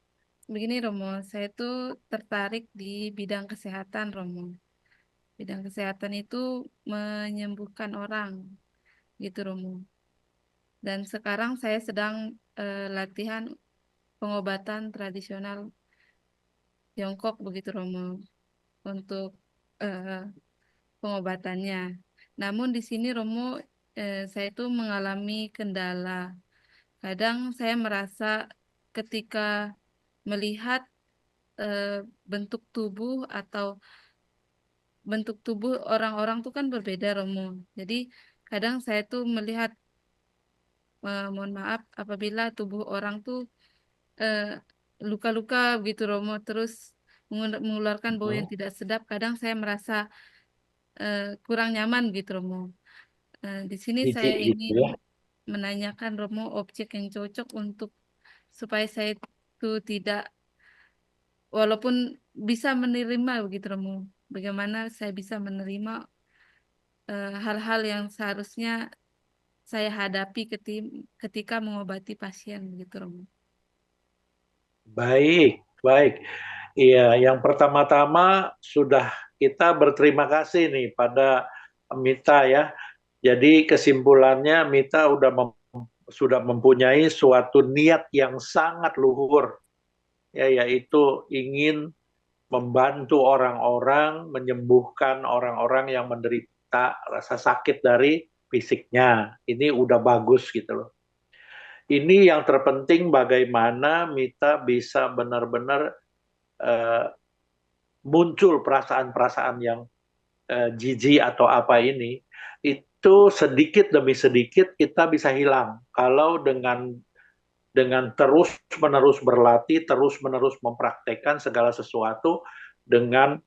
begini Romo, saya tuh tertarik di bidang kesehatan Romo. Bidang kesehatan itu menyembuhkan orang gitu Romo. Dan sekarang saya sedang latihan pengobatan tradisional Tiongkok begitu Romo untuk eh, pengobatannya. Namun di sini Romo saya itu mengalami kendala. Kadang saya merasa ketika melihat eh, bentuk tubuh atau bentuk tubuh orang-orang tuh kan berbeda Romo. Jadi kadang saya tuh melihat mohon maaf apabila tubuh orang tuh eh, luka-luka begitu Romo terus mengeluarkan bau yang tidak sedap. Kadang saya merasa kurang nyaman gitu Romo. Di sini saya jijik gitu ingin ya. menanyakan Romo objek yang cocok untuk supaya saya itu tidak walaupun bisa menerima begitu Romo. Bagaimana saya bisa menerima hal-hal yang seharusnya saya hadapi ketika mengobati pasien gitu Romo. Baik, baik. Iya, yang pertama-tama sudah kita berterima kasih nih pada Mita ya. Jadi kesimpulannya Mita sudah mempunyai suatu niat yang sangat luhur, ya, yaitu ingin membantu orang-orang, menyembuhkan orang-orang yang menderita rasa sakit dari fisiknya. Ini udah bagus gitu loh. Ini yang terpenting bagaimana Mita bisa benar-benar uh, muncul perasaan-perasaan yang jijik atau apa ini, itu sedikit demi sedikit kita bisa hilang kalau dengan terus-menerus berlatih, terus-menerus mempraktekkan segala sesuatu dengan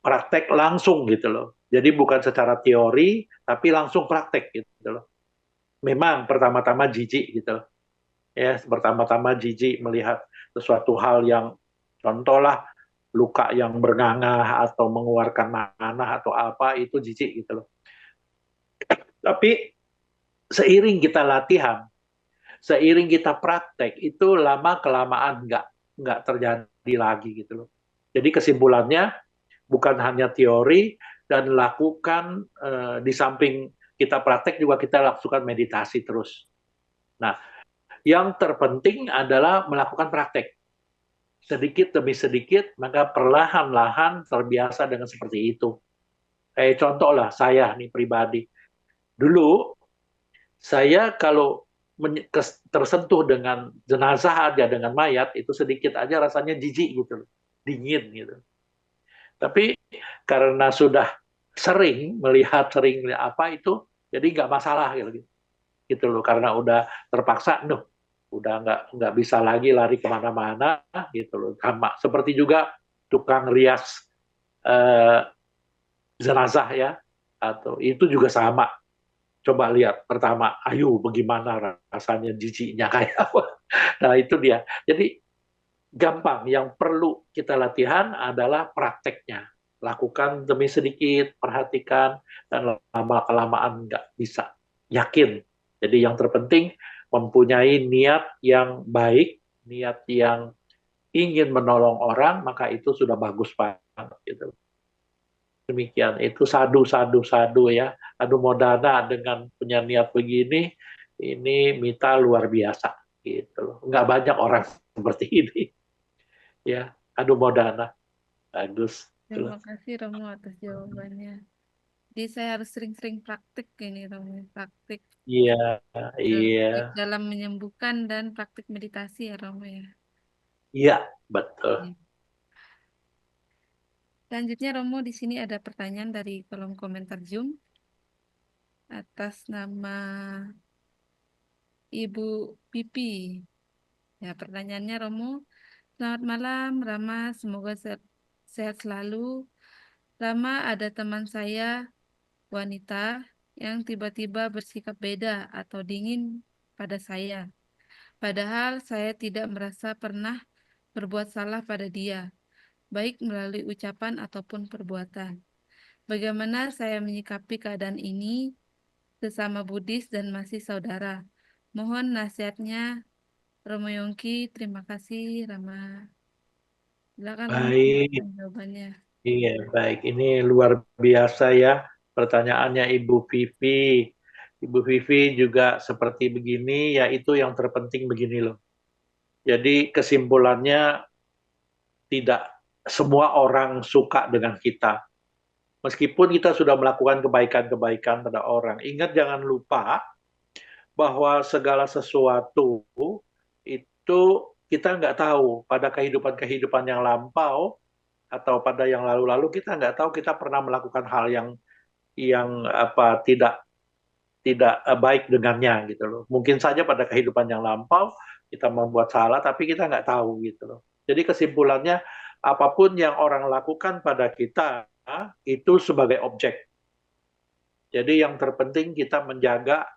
praktek langsung gitu loh. Jadi bukan secara teori, tapi langsung praktek gitu loh. Memang pertama-tama jijik gitu loh. Ya, pertama-tama jijik melihat sesuatu hal yang contohlah luka yang berngangah atau mengeluarkan nanah atau apa itu jijik gitu loh. Tapi seiring kita latihan, seiring kita praktek itu lama kelamaan nggak terjadi lagi gitu loh. Jadi kesimpulannya bukan hanya teori dan lakukan di samping kita praktek juga kita lakukan meditasi terus. Nah, yang terpenting adalah melakukan praktek sedikit demi sedikit, maka perlahan-lahan terbiasa dengan seperti itu. Kayak contoh lah, saya nih pribadi. Dulu, saya kalau tersentuh dengan jenazah aja, dengan mayat, itu sedikit aja rasanya jijik gitu, dingin gitu. Tapi karena sudah sering melihat apa itu, jadi nggak masalah gitu loh. Karena udah terpaksa, udah nggak bisa lagi lari kemana-mana gitu loh. Sama seperti juga tukang rias eh, jenazah ya, atau itu juga sama. Coba lihat pertama, ayo bagaimana rasanya jijiknya kayak apa. Nah itu dia. Jadi gampang. Yang perlu kita latihan adalah prakteknya. Lakukan demi sedikit, perhatikan, dan lama kelamaan nggak bisa. Yakin. Jadi yang terpenting mempunyai niat yang baik, niat yang ingin menolong orang, maka itu sudah bagus banget gitu. Demikian, itu sadu ya. Adu Modana dengan punya niat begini, ini Mita luar biasa gitu. Nggak banyak orang seperti ini ya. Adu Modana bagus. Terima kasih Romo atas jawabannya. Jadi saya harus sering-sering praktik ini Romo, praktik Iya, iya, praktik dalam menyembuhkan dan praktik meditasi ya Romo ya. iya, betul. Ya. Selanjutnya Romo di sini ada pertanyaan dari kolom komentar Zoom atas nama Ibu Pipi. Ya, pertanyaannya Romo, selamat malam Rama, semoga sehat, sehat selalu. Rama ada teman saya wanita yang tiba-tiba bersikap beda atau dingin pada saya. Padahal saya tidak merasa pernah berbuat salah pada dia, baik melalui ucapan ataupun perbuatan. Bagaimana saya menyikapi keadaan ini sesama Buddhis dan masih saudara? Mohon nasihatnya, Romo Yongki. Terima kasih, Rama. Silakan Romo Baik, memberikan jawabannya. iya baik. Ini luar biasa ya pertanyaannya Ibu Vivi. Ibu Vivi juga seperti begini, yaitu yang terpenting begini loh. Jadi kesimpulannya tidak semua orang suka dengan kita. Meskipun kita sudah melakukan kebaikan-kebaikan pada orang. Ingat jangan lupa bahwa segala sesuatu itu kita nggak tahu pada kehidupan-kehidupan yang lampau atau pada yang lalu-lalu kita nggak tahu kita pernah melakukan hal yang apa tidak baik dengannya gitu loh. Mungkin saja pada kehidupan yang lampau kita membuat salah tapi kita nggak tahu gitu loh. Jadi kesimpulannya apapun yang orang lakukan pada kita itu sebagai objek. Jadi yang terpenting kita menjaga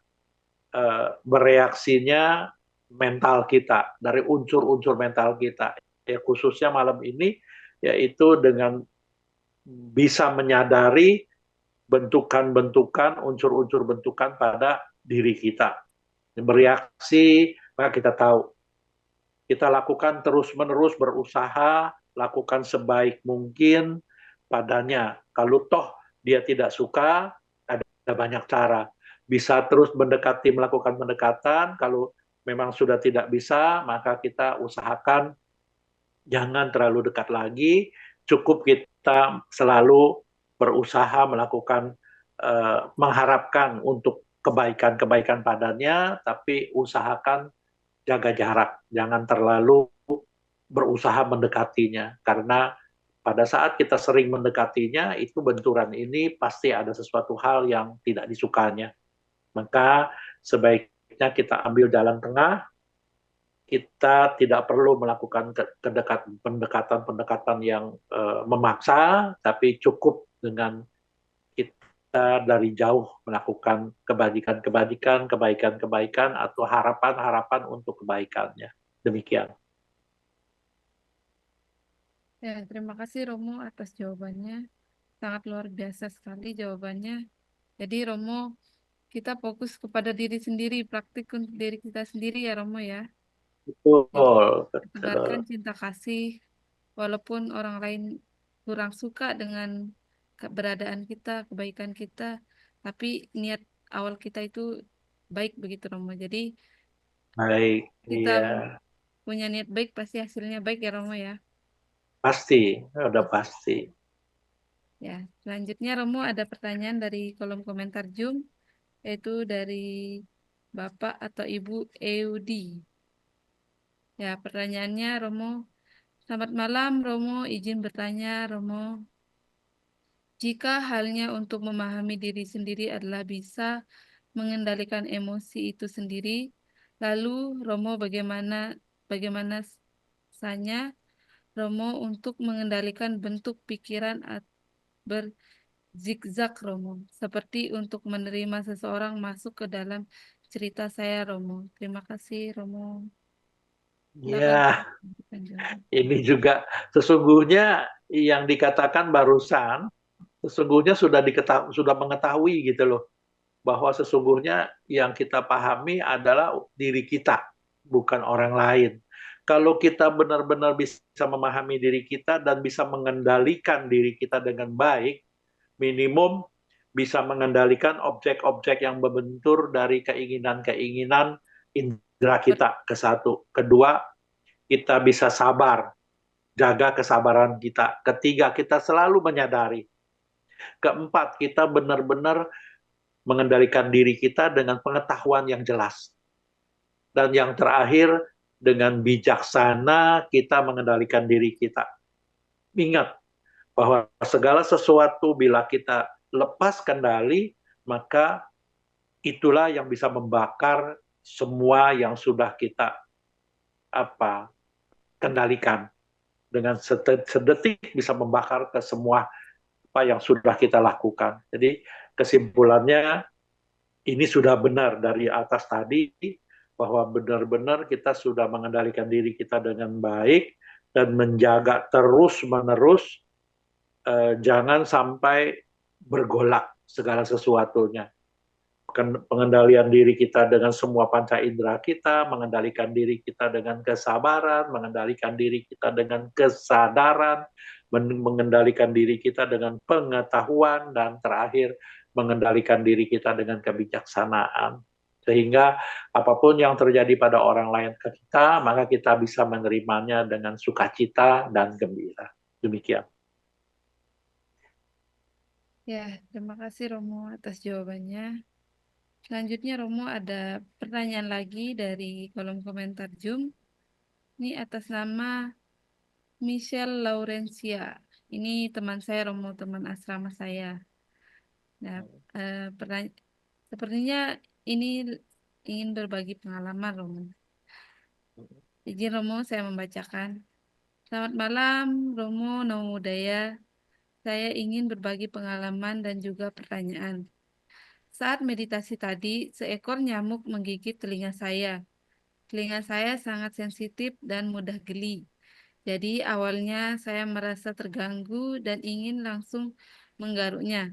bereaksinya mental kita dari unsur-unsur mental kita. Ya khususnya malam ini yaitu dengan bisa menyadari bentukan-bentukan, unsur-unsur bentukan pada diri kita. Bereaksi, maka kita tahu. Kita lakukan terus-menerus berusaha, lakukan sebaik mungkin padanya. Kalau toh dia tidak suka, ada banyak cara. Bisa terus mendekati, melakukan pendekatan. Kalau memang sudah tidak bisa, maka kita usahakan jangan terlalu dekat lagi. Cukup kita selalu berusaha melakukan mengharapkan untuk kebaikan-kebaikan padanya, tapi usahakan jaga jarak, jangan terlalu berusaha mendekatinya, karena pada saat kita sering mendekatinya, itu benturan ini pasti ada sesuatu hal yang tidak disukanya. Maka sebaiknya kita ambil jalan tengah, kita tidak perlu melakukan pendekatan-pendekatan yang memaksa, tapi cukup dengan kita dari jauh melakukan kebajikan-kebajikan, kebaikan-kebaikan, atau harapan-harapan untuk kebaikannya. Demikian. Ya, terima kasih Romo atas jawabannya. Sangat luar biasa sekali jawabannya. Jadi Romo, kita fokus kepada diri sendiri, praktik untuk diri kita sendiri ya Romo ya. Jadi Betul, tebarkan betul. cinta kasih walaupun orang lain kurang suka dengan keberadaan kita, kebaikan kita, tapi niat awal kita itu baik begitu Romo. Jadi Baik, kita iya. punya niat baik pasti hasilnya baik ya Romo ya. Pasti, udah pasti. Ya, selanjutnya Romo ada pertanyaan dari kolom komentar Zoom, yaitu dari Bapak atau Ibu Eudi. Ya, pertanyaannya Romo, selamat malam Romo, izin bertanya Romo, jika halnya untuk memahami diri sendiri adalah bisa mengendalikan emosi itu sendiri, lalu Romo bagaimana sanya Romo untuk mengendalikan bentuk pikiran berzigzag Romo, seperti untuk menerima seseorang masuk ke dalam cerita saya Romo. Terima kasih Romo. Silakan Ya, berikan jawaban. ini juga sesungguhnya yang dikatakan barusan, sesungguhnya sudah mengetahui gitu loh, bahwa sesungguhnya yang kita pahami adalah diri kita, bukan orang lain. Kalau kita benar-benar bisa memahami diri kita dan bisa mengendalikan diri kita dengan baik, minimum bisa mengendalikan objek-objek yang membentur dari keinginan-keinginan indera kita ke satu. Kedua, kita bisa sabar, jaga kesabaran kita. Ketiga, kita selalu menyadari. Keempat, kita benar-benar mengendalikan diri kita dengan pengetahuan yang jelas. Dan yang terakhir, dengan bijaksana kita mengendalikan diri kita. Ingat bahwa segala sesuatu bila kita lepas kendali, maka itulah yang bisa membakar semua yang sudah kita kendalikan. Dengan sedetik bisa membakar ke semua apa yang sudah kita lakukan. Jadi kesimpulannya ini sudah benar dari atas tadi, bahwa benar-benar kita sudah mengendalikan diri kita dengan baik dan menjaga terus-menerus, jangan sampai bergolak segala sesuatunya. Pengendalian diri kita dengan semua panca indera kita, mengendalikan diri kita dengan kesabaran, mengendalikan diri kita dengan kesadaran, mengendalikan diri kita dengan pengetahuan, dan terakhir mengendalikan diri kita dengan kebijaksanaan. Sehingga apapun yang terjadi pada orang lain ke kita, maka kita bisa menerimanya dengan sukacita dan gembira. Demikian. Ya, terima kasih Romo atas jawabannya. Selanjutnya Romo ada pertanyaan lagi dari kolom komentar Zoom. Ini atas nama Michelle Laurencia. Ini teman saya Romo, teman asrama saya. Nah, sepertinya ini ingin berbagi pengalaman Romo. Izin Romo, saya membacakan. Selamat malam Romo Namo Buddhaya. Saya ingin berbagi pengalaman dan juga pertanyaan. Saat meditasi tadi, seekor nyamuk menggigit telinga saya. Telinga saya sangat sensitif dan mudah geli. Jadi awalnya saya merasa terganggu dan ingin langsung menggaruknya.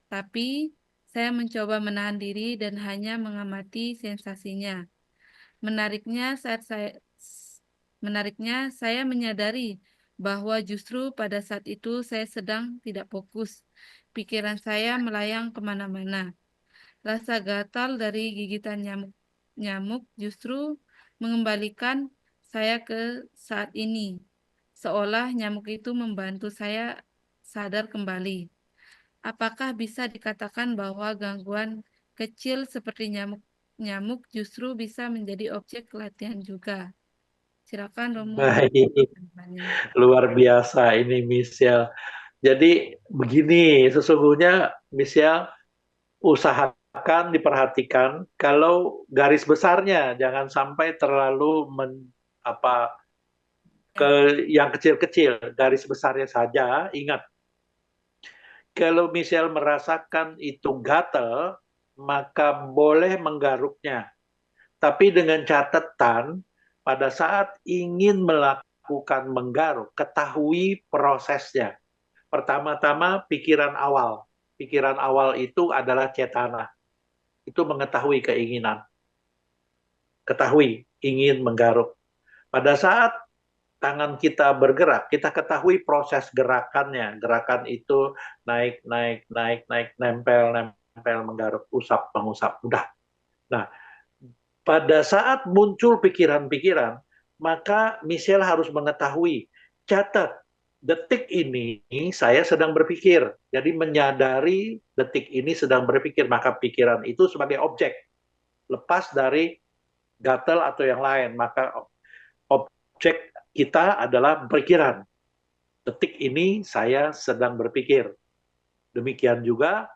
Tapi saya mencoba menahan diri dan hanya mengamati sensasinya. Menariknya saya menyadari bahwa justru pada saat itu saya sedang tidak fokus. Pikiran saya melayang kemana-mana. Rasa gatal dari gigitan nyamuk justru mengembalikan saya ke saat ini, seolah nyamuk itu membantu saya sadar kembali. Apakah bisa dikatakan bahwa gangguan kecil seperti nyamuk justru bisa menjadi objek latihan juga? Silakan Romo Baik, jawabannya. luar biasa ini Michelle. Jadi begini, sesungguhnya Michelle, usahakan diperhatikan kalau garis besarnya jangan sampai terlalu ke Ya. yang kecil-kecil, garis besarnya saja. Ingat, kalau Michelle merasakan itu gatal, maka boleh menggaruknya. Tapi dengan catatan, pada saat ingin melakukan menggaruk, ketahui prosesnya. Pertama-tama pikiran awal. Pikiran awal itu adalah cetana. Itu mengetahui keinginan. Ketahui ingin menggaruk. Pada saat tangan kita bergerak, kita ketahui proses gerakannya. Gerakan itu naik, naik, naik, naik, nempel, nempel, menggaruk, usap, mengusap. Udah. Nah, pada saat muncul pikiran-pikiran, maka Michelle harus mengetahui, catat, detik ini saya sedang berpikir. Jadi menyadari detik ini sedang berpikir, maka pikiran itu sebagai objek. Lepas dari gatel atau yang lain, maka objek kita adalah pikiran. Detik ini saya sedang berpikir. Demikian juga,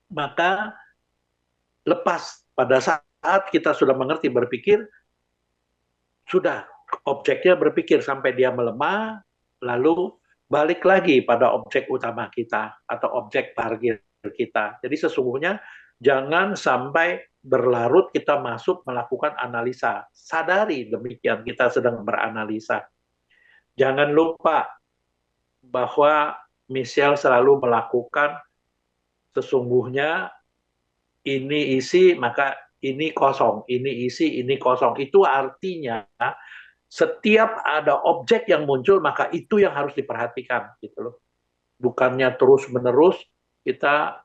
maka lepas pada saat kita sudah mengerti berpikir, sudah objeknya berpikir sampai dia melemah, lalu balik lagi pada objek utama kita atau objek target kita. Jadi sesungguhnya jangan sampai berlarut kita masuk melakukan analisa. Sadari demikian kita sedang beranalisa. Jangan lupa bahwa Michelle selalu melakukan sesungguhnya ini isi maka ini kosong, ini isi, ini kosong. Itu artinya setiap ada objek yang muncul maka itu yang harus diperhatikan gitu loh. Bukannya terus-menerus kita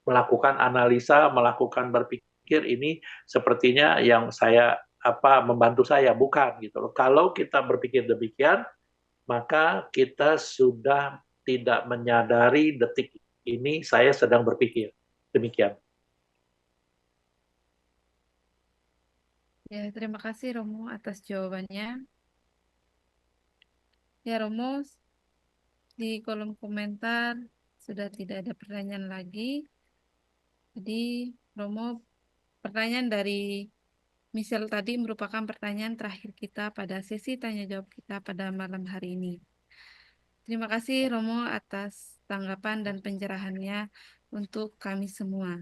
melakukan analisa, melakukan berpikir ini sepertinya yang saya membantu saya, bukan gitu loh. Kalau kita berpikir demikian, maka kita sudah tidak menyadari detik ini saya sedang berpikir. Demikian. Ya, terima kasih Romo atas jawabannya. Ya Romo, di kolom komentar sudah tidak ada pertanyaan lagi. Jadi Romo, pertanyaan dari Michelle tadi merupakan pertanyaan terakhir kita pada sesi tanya jawab kita pada malam hari ini. Terima kasih Romo atas tanggapan dan pencerahannya untuk kami semua.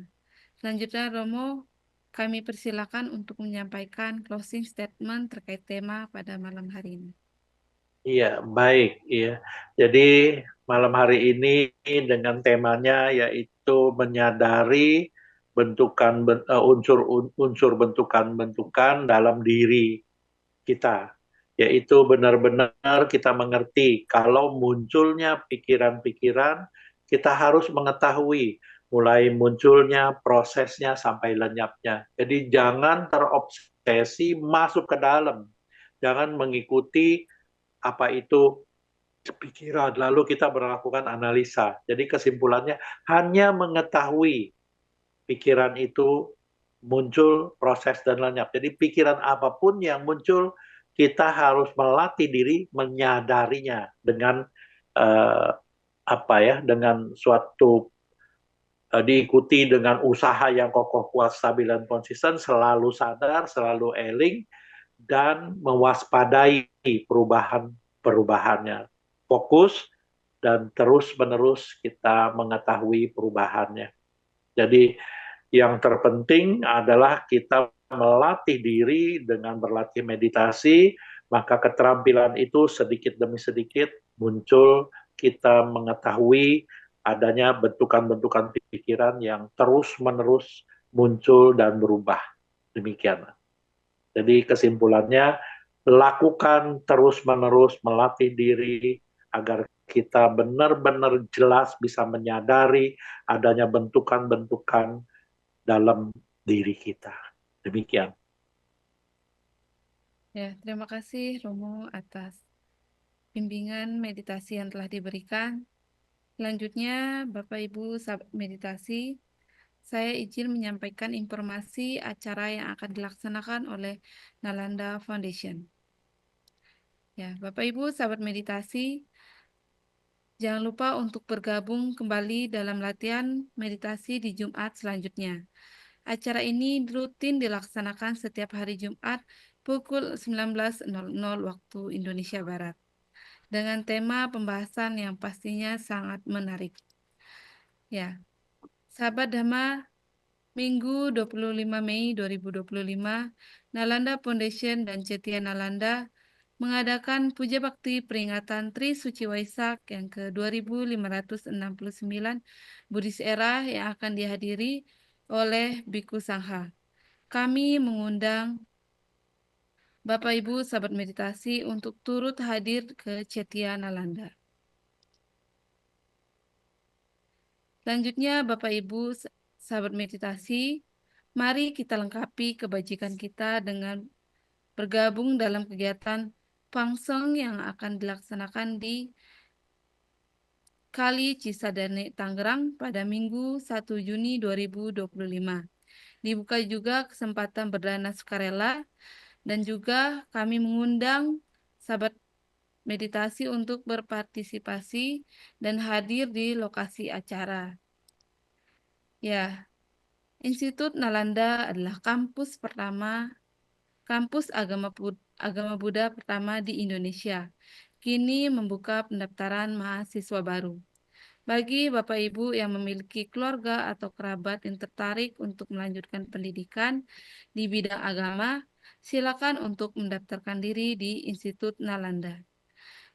Selanjutnya, Romo, kami persilakan untuk menyampaikan closing statement terkait tema pada malam hari ini. Iya, baik. Iya. Jadi malam hari ini dengan temanya yaitu menyadari unsur bentukan-bentukan dalam diri kita, yaitu benar-benar kita mengerti kalau munculnya pikiran-pikiran, kita harus mengetahui mulai munculnya, prosesnya sampai lenyapnya. Jadi jangan terobsesi masuk ke dalam, jangan mengikuti apa itu pikiran, lalu kita melakukan analisa. Jadi kesimpulannya hanya mengetahui pikiran itu muncul, proses dan lenyap. Jadi pikiran apapun yang muncul, kita harus melatih diri menyadarinya dengan uh, dengan suatu diikuti dengan usaha yang kokoh, kuat, stabil dan konsisten, selalu sadar, selalu eling dan mewaspadai perubahannya. Fokus dan terus-menerus kita mengetahui perubahannya. Jadi yang terpenting adalah kita melatih diri dengan berlatih meditasi, maka keterampilan itu sedikit demi sedikit muncul, kita mengetahui adanya bentukan-bentukan pikiran yang terus-menerus muncul dan berubah. Demikian. Jadi kesimpulannya, lakukan terus-menerus melatih diri agar kita benar-benar jelas bisa menyadari adanya bentukan-bentukan dalam diri kita. Demikian. Ya, terima kasih Romo atas bimbingan meditasi yang telah diberikan. Selanjutnya, Bapak Ibu sahabat meditasi, saya izin menyampaikan informasi acara yang akan dilaksanakan oleh Nalanda Foundation. Ya, Bapak Ibu sahabat meditasi, jangan lupa untuk bergabung kembali dalam latihan meditasi di Jumat selanjutnya. Acara ini rutin dilaksanakan setiap hari Jumat pukul 19.00 waktu Indonesia Barat dengan tema pembahasan yang pastinya sangat menarik. Ya, sahabat Dhamma, Minggu 25 Mei 2025, Nalanda Foundation dan Cetia Nalanda mengadakan puja bakti peringatan Tri Suci Waisak yang ke-2569 Buddhis Era yang akan dihadiri oleh Biku Sangha. Kami mengundang Bapak Ibu sahabat meditasi untuk turut hadir ke Cetia Nalanda. Selanjutnya Bapak Ibu sahabat meditasi, mari kita lengkapi kebajikan kita dengan bergabung dalam kegiatan Pangseng yang akan dilaksanakan di Kali Cisadane, Tangerang pada Minggu 1 Juni 2025. Dibuka juga kesempatan berdana sukarela dan juga kami mengundang sahabat meditasi untuk berpartisipasi dan hadir di lokasi acara. Ya, Institut Nalanda adalah kampus agama Buddha pertama di Indonesia. Kini membuka pendaftaran mahasiswa baru. Bagi Bapak Ibu yang memiliki keluarga atau kerabat yang tertarik untuk melanjutkan pendidikan di bidang agama, silakan untuk mendaftarkan diri di Institut Nalanda.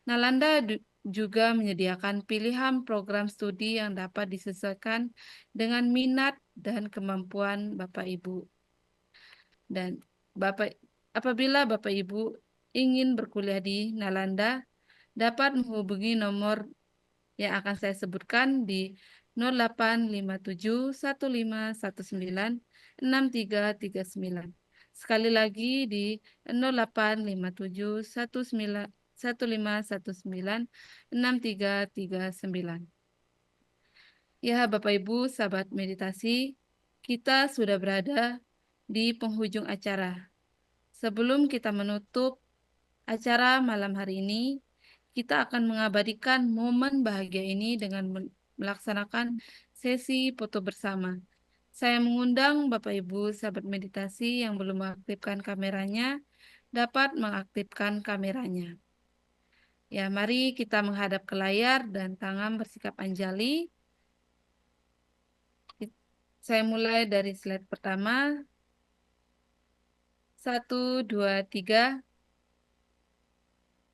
Nalanda juga menyediakan pilihan program studi yang dapat disesuaikan dengan minat dan kemampuan Bapak Ibu. Dan apabila Bapak Ibu ingin berkuliah di Nalanda, dapat menghubungi nomor yang akan saya sebutkan di 085715196339. Sekali lagi di 085715196339. Ya, Bapak Ibu, sahabat meditasi, kita sudah berada di penghujung acara. Sebelum kita menutup acara malam hari ini, kita akan mengabadikan momen bahagia ini dengan melaksanakan sesi foto bersama. Saya mengundang Bapak Ibu sahabat meditasi yang belum mengaktifkan kameranya, dapat mengaktifkan kameranya. Ya, mari kita menghadap ke layar dan tangan bersikap anjali. Saya mulai dari slide pertama. 1, 2, 3.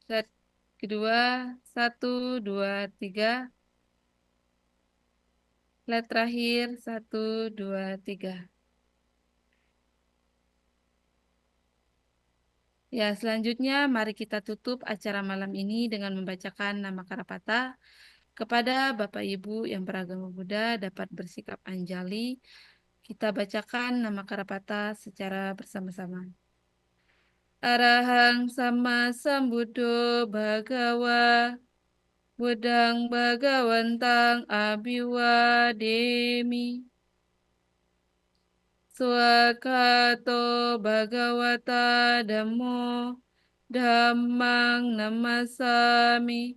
Slide kedua. 1, 2, 3. Slide terakhir. 1, 2, 3. Ya, selanjutnya mari kita tutup acara malam ini dengan membacakan nama Karapata. Kepada Bapak Ibu yang beragama Buddha dapat bersikap anjali, kita bacakan nama Karapata secara bersama-sama. Arahang sama sambuddho bhagawa, Buddhang bhagawantang abhiwademi. Swakato bhagawata dhammo dhammang namasami.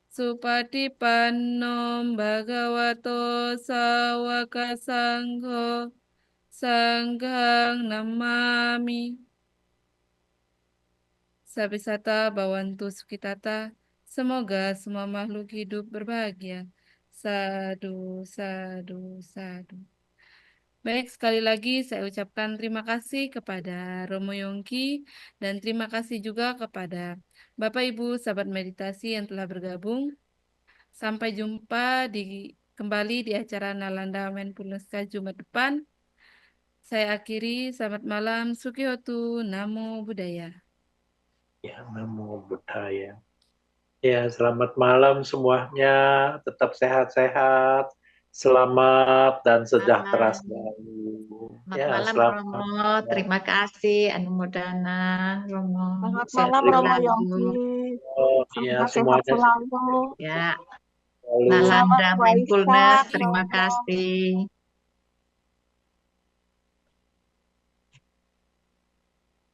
Supatipanno bhagavato sawaka sangho sanghang namami. Sabisata Bawantu Sukitata. Semoga semua makhluk hidup berbahagia. Sadu, sadu, sadu. Baik, sekali lagi saya ucapkan terima kasih kepada Romo Yongki dan terima kasih juga kepada Bapak Ibu sahabat meditasi yang telah bergabung. Sampai jumpa kembali di acara Nalanda Mindfulness Jumat depan. Saya akhiri, selamat malam, Sukihotu, Namo Buddhaya. Ya, Namo Buddhaya. Ya, selamat malam semuanya. Tetap sehat-sehat. Selamat dan sejahtera Malam. selalu. Selamat Ya, malam selamat Romo, malam. terima kasih Anumodana Romo. Selamat Sehat malam Romo selalu. Yongki. Oh, ya, Semoga sehat semuanya selalu. Ya, selalu. Nalanda Selamat Mindfulness, Waisak. terima Semoga kasih.